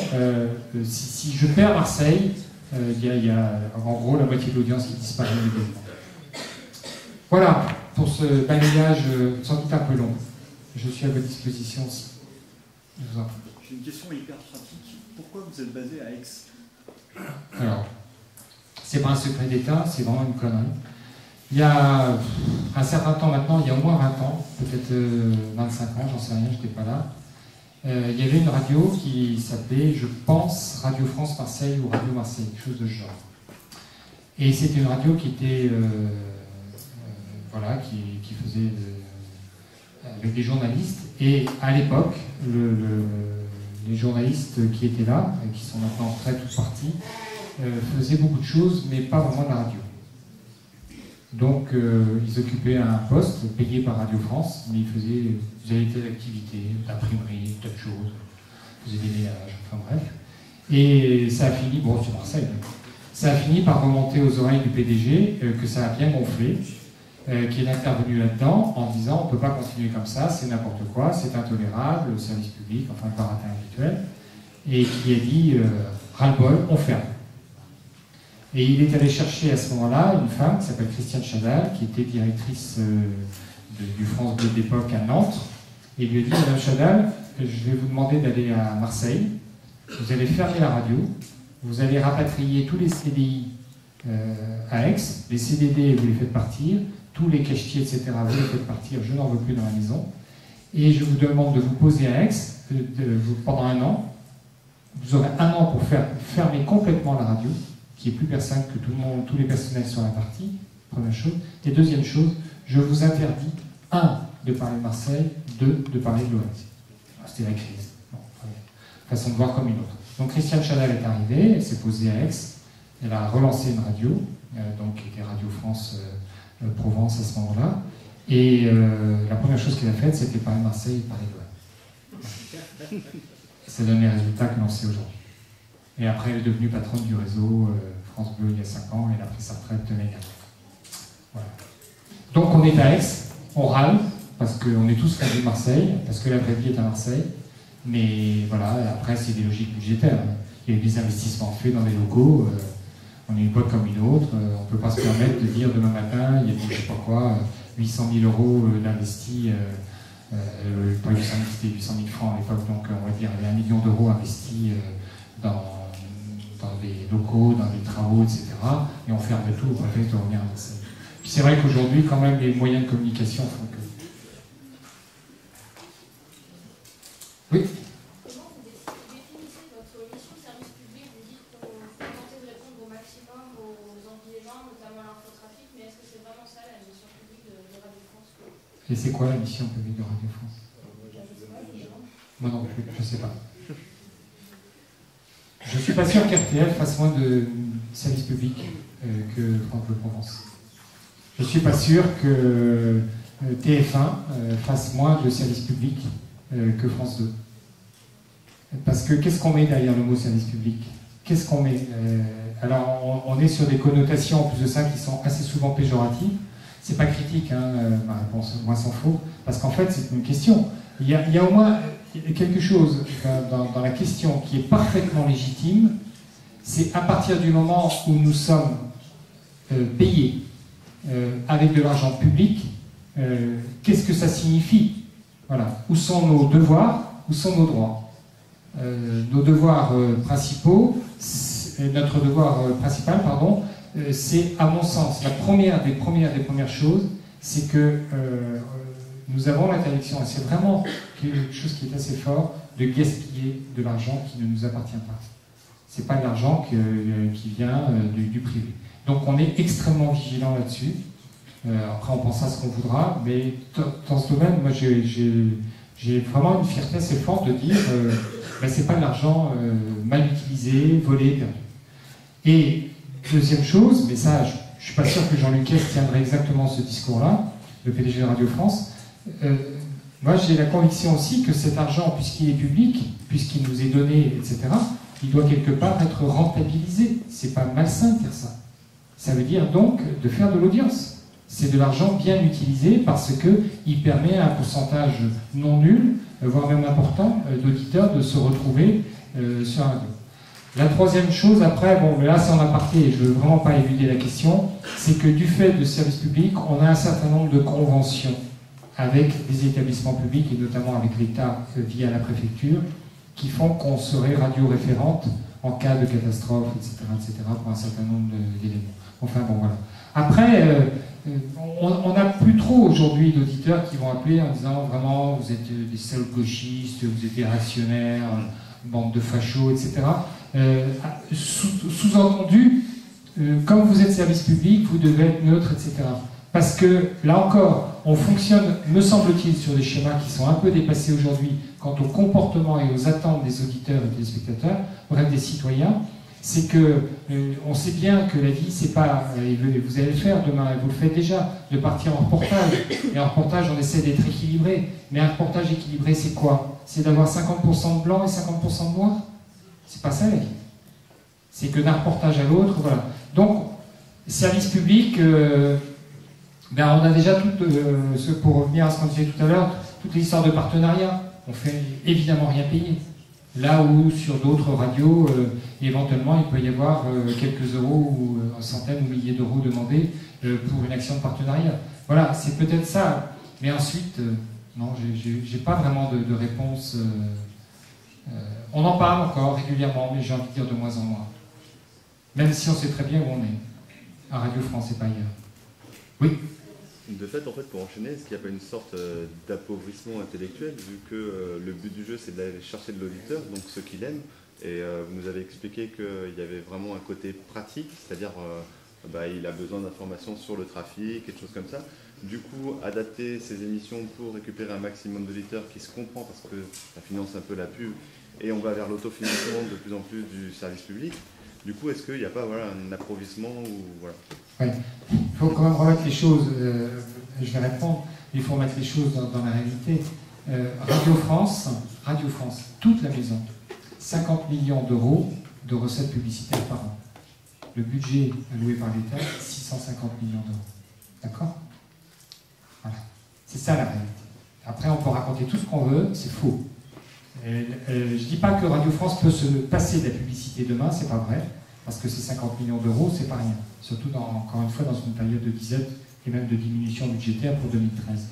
si je perds Marseille, il y a en gros la moitié de l'audience qui disparaît immédiatement. Voilà, pour ce balayage sans doute un peu long. Je suis à votre disposition aussi. Je vous en prie. J'ai une question hyper pratique. Pourquoi vous êtes basé à Aix? Alors, c'est pas un secret d'État, c'est vraiment une connerie. Il y a un certain temps maintenant, il y a au moins 20 ans, peut-être 25 ans, j'en sais rien, je n'étais pas là, il y avait une radio qui s'appelait, je pense, Radio France Marseille ou Radio Marseille, quelque chose de ce genre. Et c'était une radio qui était, voilà, qui faisait avec des journalistes. Et à l'époque, les journalistes qui étaient là, et qui sont maintenant en retraite ou partis, faisaient beaucoup de choses, mais pas vraiment de la radio. Donc, ils occupaient un poste payé par Radio France, mais ils faisaient des activités, d'imprimerie, tas de choses, ils faisaient des ménages, enfin bref. Et ça a fini, bon, sur Marseille, ça a fini par remonter aux oreilles du PDG, que ça a bien gonflé, qui est intervenu là-dedans en disant on ne peut pas continuer comme ça, c'est n'importe quoi, c'est intolérable, le service public, enfin le baratin habituel, et qui a dit ras-le-bol, on ferme. Et il est allé chercher à ce moment-là une femme qui s'appelle Christiane Chadal, qui était directrice du France Bleu d'époque à Nantes, et il lui a dit Madame Chadal, je vais vous demander d'aller à Marseille, vous allez fermer la radio, vous allez rapatrier tous les CDI à Aix, les CDD vous les faites partir, tous les cachetiers, etc., vous les faites partir, je n'en veux plus dans la maison, et je vous demande de vous poser à Aix pendant 1 an, vous aurez 1 an pour fermer complètement la radio, qu'il n'y ait plus personne, que tout le monde, tous les personnels soient répartis, première chose. Et deuxième chose, je vous interdis, 1, de parler de Marseille, 2, de parler de l'OM. C'était la crise. Bon, façon de voir comme une autre. Donc Christiane Chadal est arrivée, elle s'est posée à Aix, elle a relancé une radio, donc qui était Radio France Provence à ce moment-là, et la première chose qu'elle a faite, c'était parler de Marseille et parler de l'OM. Ça donne les résultats que l'on sait aujourd'hui. Et après, elle est devenue patronne du réseau France Bleu il y a 5 ans, et elle a pris sa retraite l'année dernière. Voilà. Donc on est à Aix, on râle, parce qu'on est tous fans de Marseille, parce que la vraie vie est à Marseille, mais voilà, après c'est des logiques budgétaires. Il y a eu des investissements faits dans les locaux, on est une boîte comme une autre, on ne peut pas se permettre de dire demain matin, il y a je ne sais pas quoi, 800 000 euros d'investis, pas 800 000, c'était 800 000 francs à l'époque, donc on va dire il y a 1 million d'euros investis dans des locaux, dans des travaux, etc. Et on ferme tout au prétexte de revenir à Marseille. Puis c'est vrai qu'aujourd'hui, quand même, les moyens de communication font que... Oui. Comment vous définissez votre mission de service public? Vous dites qu'on faut tenter de répondre au maximum aux envies des gens, notamment l'infotrafic, mais est-ce que c'est vraiment ça la mission publique de Radio France? Et c'est quoi la mission publique de Radio France? Moi non plus, je ne sais pas. Je ne suis pas sûr qu'RTL fasse moins de services publics que France Bleu Provence. Je ne suis pas sûr que TF1 fasse moins de services publics que France 2. Parce que qu'est-ce qu'on met derrière le mot service public? Qu'est-ce qu'on met Alors, on est sur des connotations, en plus de ça, qui sont assez souvent péjoratives. C'est pas critique, hein, ma réponse, moi s'en faut, parce qu'en fait, c'est une question. Il y a au moins quelque chose dans la question qui est parfaitement légitime, c'est à partir du moment où nous sommes payés avec de l'argent public, qu'est-ce que ça signifie? Voilà. Où sont nos devoirs, où sont nos droits? Nos devoirs principaux, notre devoir principal, pardon, c'est à mon sens, la première des premières choses, c'est que nous avons l'interdiction, et c'est vraiment quelque chose qui est assez fort, de gaspiller de l'argent qui ne nous appartient pas. Ce n'est pas de l'argent qui vient du privé. Donc on est extrêmement vigilant là-dessus. Après on pense à ce qu'on voudra, mais dans ce domaine, moi j'ai vraiment une fierté assez forte de dire c'est pas de l'argent mal utilisé, volé, perdu. Et deuxième chose, mais ça je ne suis pas sûr que Jean-Luc Hess tiendrait exactement ce discours-là, le PDG de Radio France. Moi j'ai la conviction aussi que cet argent, puisqu'il est public, puisqu'il nous est donné, etc., il doit quelque part être rentabilisé. C'est pas malsain de faire ça. Ça veut dire donc de faire de l'audience. c'est de l'argent bien utilisé parce qu'il permet à un pourcentage non nul, voire même important, d'auditeurs de se retrouver sur un radio. La troisième chose, après, bon, là c'est en aparté, et je ne veux vraiment pas éluder la question, c'est que du fait de service public, on a un certain nombre de conventions avec des établissements publics, et notamment avec l'État via la préfecture, qui font qu'on serait radio-référente en cas de catastrophe, etc., pour un certain nombre d'éléments. Enfin bon, voilà. Après, on n'a plus trop aujourd'hui d'auditeurs qui vont appeler en disant vraiment vous êtes des seuls gauchistes, vous êtes des réactionnaires, bande de fachos, etc. Sous-entendu, comme vous êtes service public, vous devez être neutre, etc. Parce que, là encore, on fonctionne, me semble-t-il, sur des schémas qui sont un peu dépassés aujourd'hui quant au comportement et aux attentes des auditeurs et des spectateurs, bref, des citoyens. C'est que on sait bien que la vie, c'est pas, vous allez le faire demain, vous le faites déjà, de partir en reportage. Et en reportage, on essaie d'être équilibré. Mais un reportage équilibré, c'est quoi? C'est d'avoir 50% de blanc et 50% de noir? C'est pas ça la vie. C'est que d'un reportage à l'autre, voilà. Donc, service public, ben on a déjà tout, pour revenir à ce qu'on disait tout à l'heure, toutes les histoires de partenariat. On fait évidemment rien payer. Là où sur d'autres radios, éventuellement, il peut y avoir quelques euros ou centaines ou milliers d'euros demandés pour une action de partenariat. Voilà, c'est peut-être ça. Mais ensuite, non, j'ai pas vraiment de réponse. On en parle encore régulièrement, mais j'ai envie de dire de moins en moins. Même si on sait très bien où on est. À Radio France et pas ailleurs. Oui. De fait, pour enchaîner, est-ce qu'il n'y a pas une sorte d'appauvrissement intellectuel, vu que le but du jeu, c'est d'aller chercher de l'auditeur, donc ce qu'il aime, et vous nous avez expliqué qu'il y avait vraiment un côté pratique, c'est-à-dire il a besoin d'informations sur le trafic, et des choses comme ça. Du coup, adapter ces émissions pour récupérer un maximum d'auditeurs qui se comprend, parce que ça finance un peu la pub, et on va vers l'autofinancement de plus en plus du service public. Du coup, est-ce qu'il n'y a pas un appauvrissement ou voilà. Oui, il faut quand même remettre les choses, je vais répondre, il faut remettre les choses dans la réalité. Radio France, toute la maison, 50 millions d'euros de recettes publicitaires par an. Le budget alloué par l'État, 650 millions d'euros. D'accord? Voilà. C'est ça la réalité. Après, on peut raconter tout ce qu'on veut, c'est faux. Je ne dis pas que Radio France peut se passer de la publicité demain, c'est pas vrai, parce que ces 50 millions d'euros, c'est pas rien. Surtout, encore une fois, dans une période de disette et même de diminution budgétaire pour 2013.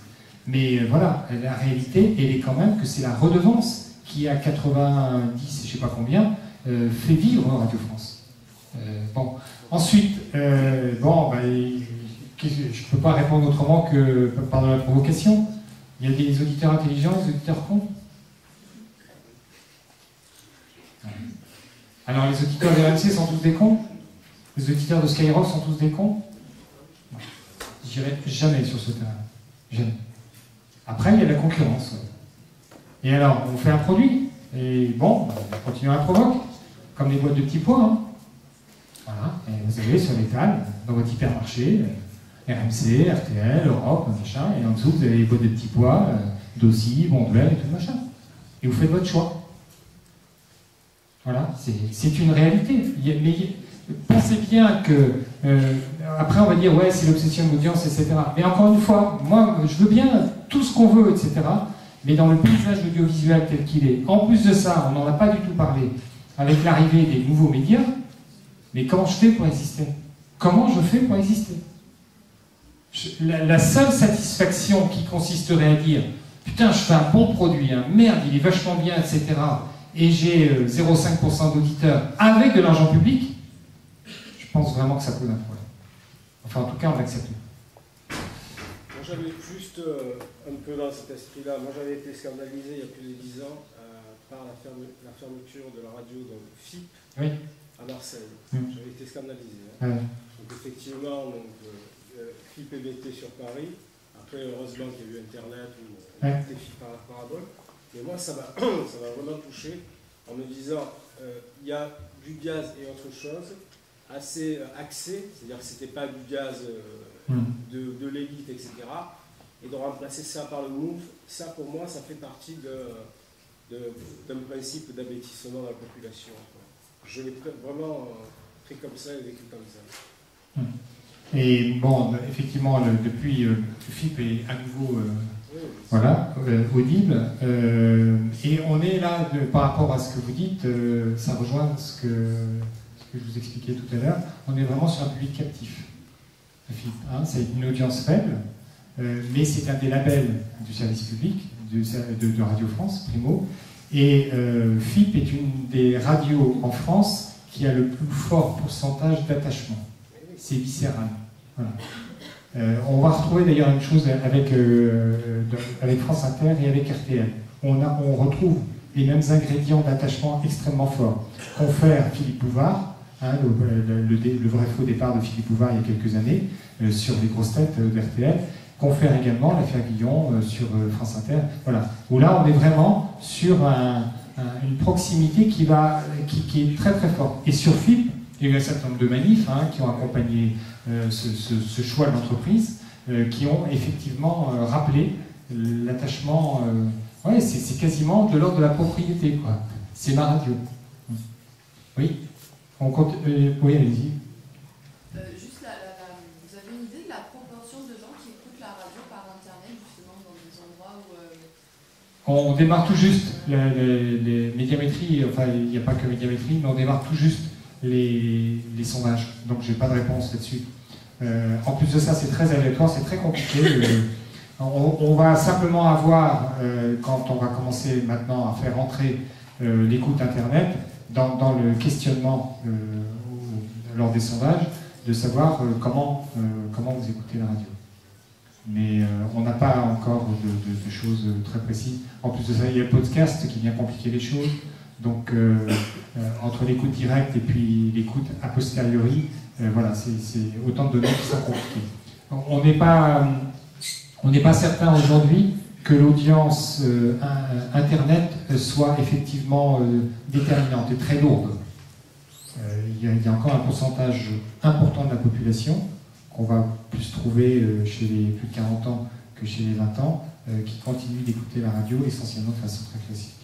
Mais voilà, la réalité, elle est quand même que c'est la redevance qui, à 90, je sais pas combien, fait vivre Radio France. Bon. Ensuite, je ne peux pas répondre autrement que par de la provocation. Il y a des auditeurs intelligents et des auditeurs cons. Alors les auditeurs de RMC sont tous des cons? Les auditeurs de Skyrock sont tous des cons? Je dirais jamais sur ce terrain. Jamais. Après, il y a la concurrence. Et alors, on fait un produit. Et bon, on continue à provoquer. Comme les boîtes de petits pois. Hein. Voilà. Et vous avez sur l'étal, dans votre hypermarché, RMC, RTL, Europe, machin. Et en dessous, vous avez les boîtes de petits pois, Dossi, Bonduelle et tout machin. Et vous faites votre choix. Voilà, c'est une réalité. Mais pensez bien que, après on va dire, ouais, c'est l'obsession de l'audience, etc. Mais encore une fois, moi, je veux bien tout ce qu'on veut, etc. Mais dans le paysage audiovisuel tel qu'il est, en plus de ça, on n'en a pas du tout parlé, avec l'arrivée des nouveaux médias, mais comment je fais pour exister? Comment je fais pour exister? La seule satisfaction qui consisterait à dire, putain, je fais un bon produit, hein, merde, il est vachement bien, etc., et j'ai 0,5% d'auditeurs avec de l'argent public, je pense vraiment que ça pose un problème. Enfin, en tout cas, on l'accepte. Moi, j'avais juste un peu dans cet esprit-là. Moi, j'avais été scandalisé il y a plus de 10 ans par la fermeture de la radio de FIP oui. à Marseille. J'avais été scandalisé. Hein. Donc, effectivement, FIP était sur Paris. Après, heureusement qu'il y a eu Internet ou FIP par la parabole. Mais moi, ça m'a vraiment touché en me disant il y a du jazz et autre chose assez axé, c'est-à-dire que ce n'était pas du jazz de l'élite, etc. Et de remplacer ça par le move, ça pour moi, ça fait partie d'un principe d'abêtissement dans la population. Je l'ai vraiment pris comme ça et vécu comme ça. Et bon, effectivement, depuis, FIP est à nouveau voilà, audible. Et on est là, par rapport à ce que vous dites, ça rejoint ce que je vous expliquais tout à l'heure, on est vraiment sur un public captif. FIP, hein, c'est une audience faible, mais c'est un des labels du service public, de Radio France, Primo. Et FIP est une des radios en France qui a le plus fort pourcentage d'attachement. C'est viscéral. Voilà. On va retrouver d'ailleurs une chose avec France Inter et avec RTL. On retrouve les mêmes ingrédients d'attachement extrêmement forts. Confère Philippe Bouvard, hein, le vrai faux départ de Philippe Bouvard il y a quelques années, sur les grosses têtes d'RTL. Confère également l'affaire Guillon sur France Inter. Voilà. Où là, on est vraiment sur une proximité qui est très très forte. Et sur FIP, il y a eu un certain nombre de manifs qui ont accompagné ce choix de l'entreprise, qui ont effectivement rappelé l'attachement. Ouais, c'est quasiment de l'ordre de la propriété, quoi. C'est ma radio. Oui. On compte. Oui, allez-y. Juste vous avez une idée de la proportion de gens qui écoutent la radio par internet, justement, dans des endroits où. On démarre tout juste les médiamétries. Enfin, il n'y a pas que médiamétrie, mais on démarre tout juste les sondages. Donc, j'ai pas de réponse là-dessus. En plus de ça, c'est très aléatoire, c'est très compliqué. On va simplement avoir, quand on va commencer maintenant à faire entrer l'écoute Internet dans le questionnement lors des sondages, de savoir comment vous écoutez la radio. Mais on n'a pas encore de choses très précises. En plus de ça, il y a le podcast qui vient compliquer les choses. Donc, entre l'écoute directe et puis l'écoute a posteriori, voilà, c'est autant de données qui sont compliquées. On n'est pas certain aujourd'hui que l'audience Internet soit effectivement déterminante et très lourde. Il y a encore un pourcentage important de la population, qu'on va plus trouver chez les plus de 40 ans que chez les 20 ans, qui continue d'écouter la radio essentiellement de façon très classique.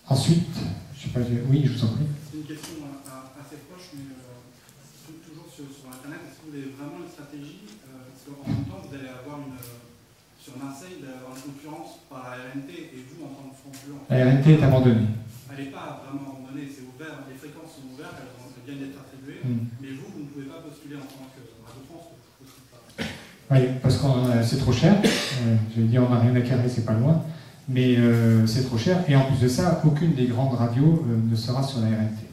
Ensuite, je sais pas, oui, je vous en prie. C'est une question assez proche, mais toujours sur Internet. Est-ce que vous avez vraiment une stratégie? Parce qu'en même temps, vous allez avoir sur Marseille, d'avoir une concurrence par la RNT et vous en tant que concurrent. La RNT est abandonnée. Elle n'est pas vraiment abandonnée, c'est ouvert, les fréquences sont ouvertes, elles viennent d'être attribuées, mais vous ne pouvez pas postuler en tant que Radio France. Oui, parce que c'est trop cher. Je vais dire, on n'a rien à carrer, c'est pas loin. Mais c'est trop cher, et en plus de ça, aucune des grandes radios ne sera sur la RNT.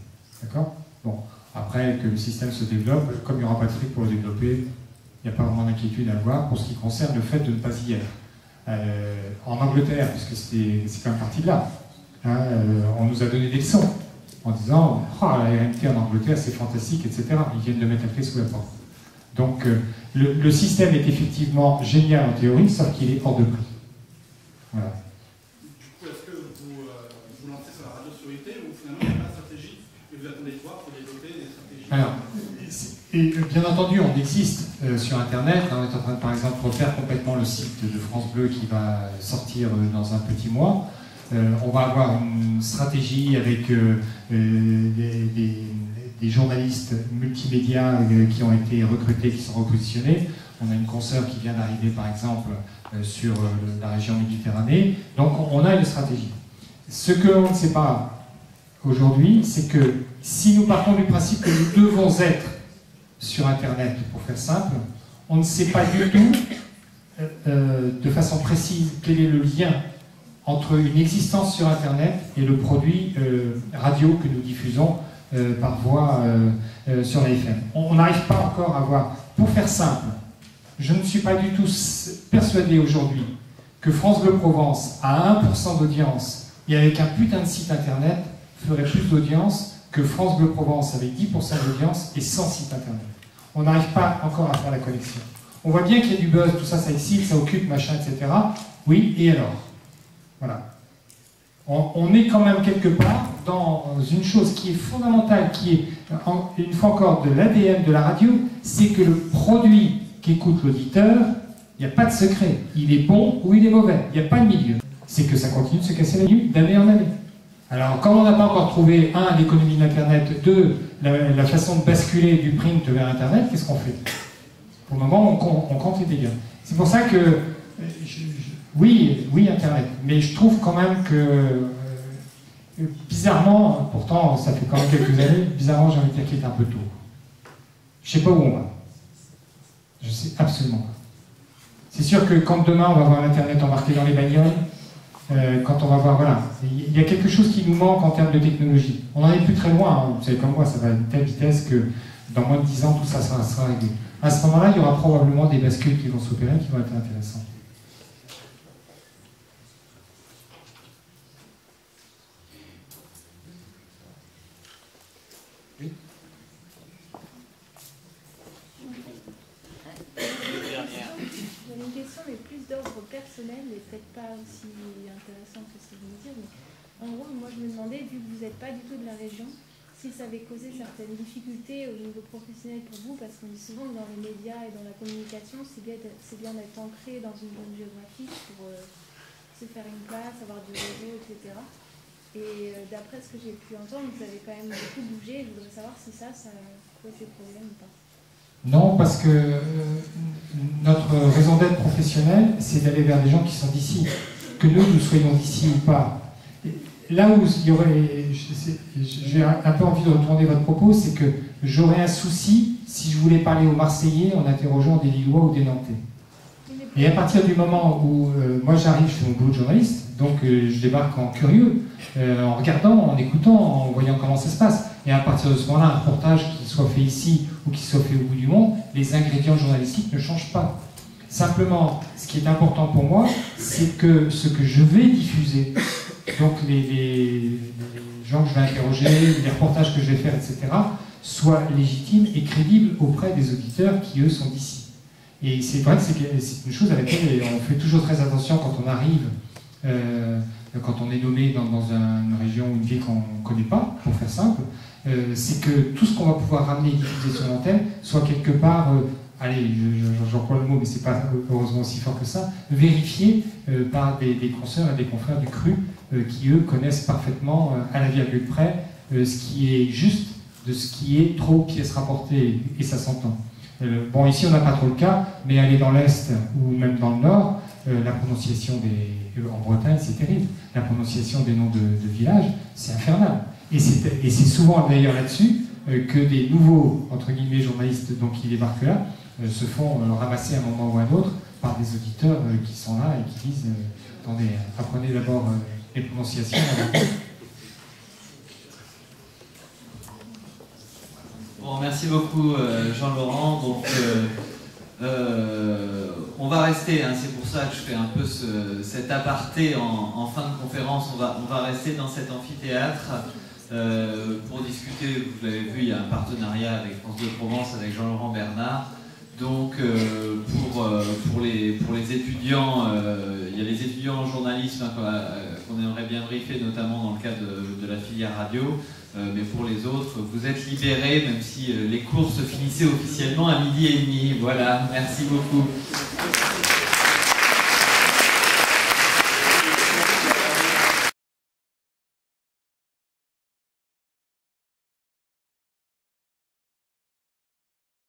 D'accord? Bon, après que le système se développe, comme il n'y aura pas de fric pour le développer, il n'y a pas vraiment d'inquiétude à avoir pour ce qui concerne le fait de ne pas y être. En Angleterre, puisque c'est quand même parti de là, on nous a donné des leçons en disant « Oh, la RNT en Angleterre, c'est fantastique, etc. » Ils viennent de mettre la clé sous la porte. Donc, le système est effectivement génial en théorie, sauf qu'il est hors de prix. Voilà. Alors, et bien entendu, on existe sur Internet. On est en train de, par exemple, refaire complètement le site de France Bleu qui va sortir dans un petit mois. On va avoir une stratégie avec des journalistes multimédia qui ont été recrutés, qui sont repositionnés. On a une consoeur qui vient d'arriver, par exemple, sur la région Méditerranée. Donc, on a une stratégie. Ce que l'on ne sait pas aujourd'hui, c'est que si nous partons du principe que nous devons être sur Internet, pour faire simple, on ne sait pas du tout, de façon précise, quel est le lien entre une existence sur Internet et le produit radio que nous diffusons par voie sur la FM. On n'arrive pas encore à voir. Pour faire simple, je ne suis pas du tout persuadé aujourd'hui que France Bleu Provence, à 1% d'audience, et avec un putain de site Internet, ferait plus d'audience que France Bleu Provence avec 10% d'audience et sans site Internet. On n'arrive pas encore à faire la connexion. On voit bien qu'il y a du buzz, tout ça, ça excite, ça occupe, machin, etc. Oui, et alors? Voilà. On est quand même quelque part dans une chose qui est fondamentale, qui est, une fois encore, de l'ADN de la radio, c'est que le produit qu'écoute l'auditeur, il n'y a pas de secret. Il est bon ou il est mauvais. Il n'y a pas de milieu. C'est que ça continue de se casser la nuit d'année en année. Alors, comme on n'a pas encore trouvé, un, l'économie de l'Internet, deux, la façon de basculer du print vers Internet, qu'est-ce qu'on fait? Pour le moment, on compte les dégâts. C'est pour ça que, oui, Internet, mais je trouve quand même que, bizarrement, pourtant, ça fait quand même quelques années, bizarrement, j'ai envie de dire qu'il est un peu tôt. Je sais pas où on va. Je sais absolument pas. C'est sûr que quand demain, on va voir l'Internet embarqué dans les bagnoles, quand on va voir, voilà, il y a quelque chose qui nous manque en termes de technologie. On n'en est plus très loin, hein. Vous savez comme moi, ça va à une telle vitesse que dans moins de 10 ans, tout ça sera réglé. À ce moment-là, il y aura probablement des bascules qui vont s'opérer, qui vont être intéressantes. Oui. J'avais une question, mais plus d'ordre personnel, et peut-être pas aussi intéressante que ce que vous me dites, mais en gros, moi je me demandais, vu que vous n'êtes pas du tout de la région, si ça avait causé certaines difficultés au niveau professionnel pour vous, parce qu'on dit souvent que dans les médias et dans la communication, c'est bien d'être ancré dans une zone géographique pour se faire une place, avoir du réseau, etc. Et d'après ce que j'ai pu entendre, vous avez quand même beaucoup bougé, et je voudrais savoir si ça pose des problèmes ou pas. Non, parce que notre raison d'être professionnelle, c'est d'aller vers des gens qui sont d'ici. Que nous soyons d'ici ou pas. Là où il y aurait, j'ai un peu envie de retourner votre propos, c'est que j'aurais un souci si je voulais parler aux Marseillais en interrogeant des Lillois ou des Nantais. Et à partir du moment où moi j'arrive, je fais mon boulot de journaliste, donc je débarque en curieux, en regardant, en écoutant, en voyant comment ça se passe. Et à partir de ce moment-là, un reportage qui soit fait ici ou qui soit fait au bout du monde, les ingrédients journalistiques ne changent pas. Simplement, ce qui est important pour moi, c'est que ce que je vais diffuser, donc les gens que je vais interroger, les reportages que je vais faire, etc., soient légitimes et crédibles auprès des auditeurs qui, eux, sont d'ici. Et c'est vrai que c'est une chose à laquelle on fait toujours très attention quand on arrive, quand on est nommé dans une région ou une ville qu'on ne connaît pas, pour faire simple, c'est que tout ce qu'on va pouvoir ramener et diffuser sur l'antenne soit quelque part, allez, j'emploie le mot, mais c'est pas heureusement aussi fort que ça, vérifié par des consoeurs et des confrères du cru qui, eux, connaissent parfaitement, à la virgule près, ce qui est juste de ce qui est trop pièces rapportées, et ça s'entend. Bon, ici on n'a pas trop le cas, mais aller dans l'Est ou même dans le Nord, la prononciation en Bretagne c'est terrible, la prononciation des noms de villages, c'est infernal. Et c'est souvent d'ailleurs là-dessus que des nouveaux, entre guillemets, journalistes donc, qui débarquent là, se font ramasser à un moment ou à un autre par des auditeurs qui sont là et qui disent attendez, apprenez d'abord les prononciations. Bon, merci beaucoup Jean-Laurent. Donc, on va rester, hein, c'est pour ça que je fais un peu cet aparté en fin de conférence. On va rester dans cet amphithéâtre pour discuter. Vous l'avez vu, il y a un partenariat avec France 2 Provence, avec Jean-Laurent Bernard. Donc, pour les étudiants, il y a les étudiants en journalisme qu'on aimerait bien briefer, notamment dans le cadre de la filière radio. Mais pour les autres, vous êtes libérés, même si les cours se finissaient officiellement à 12h30. Voilà, merci beaucoup.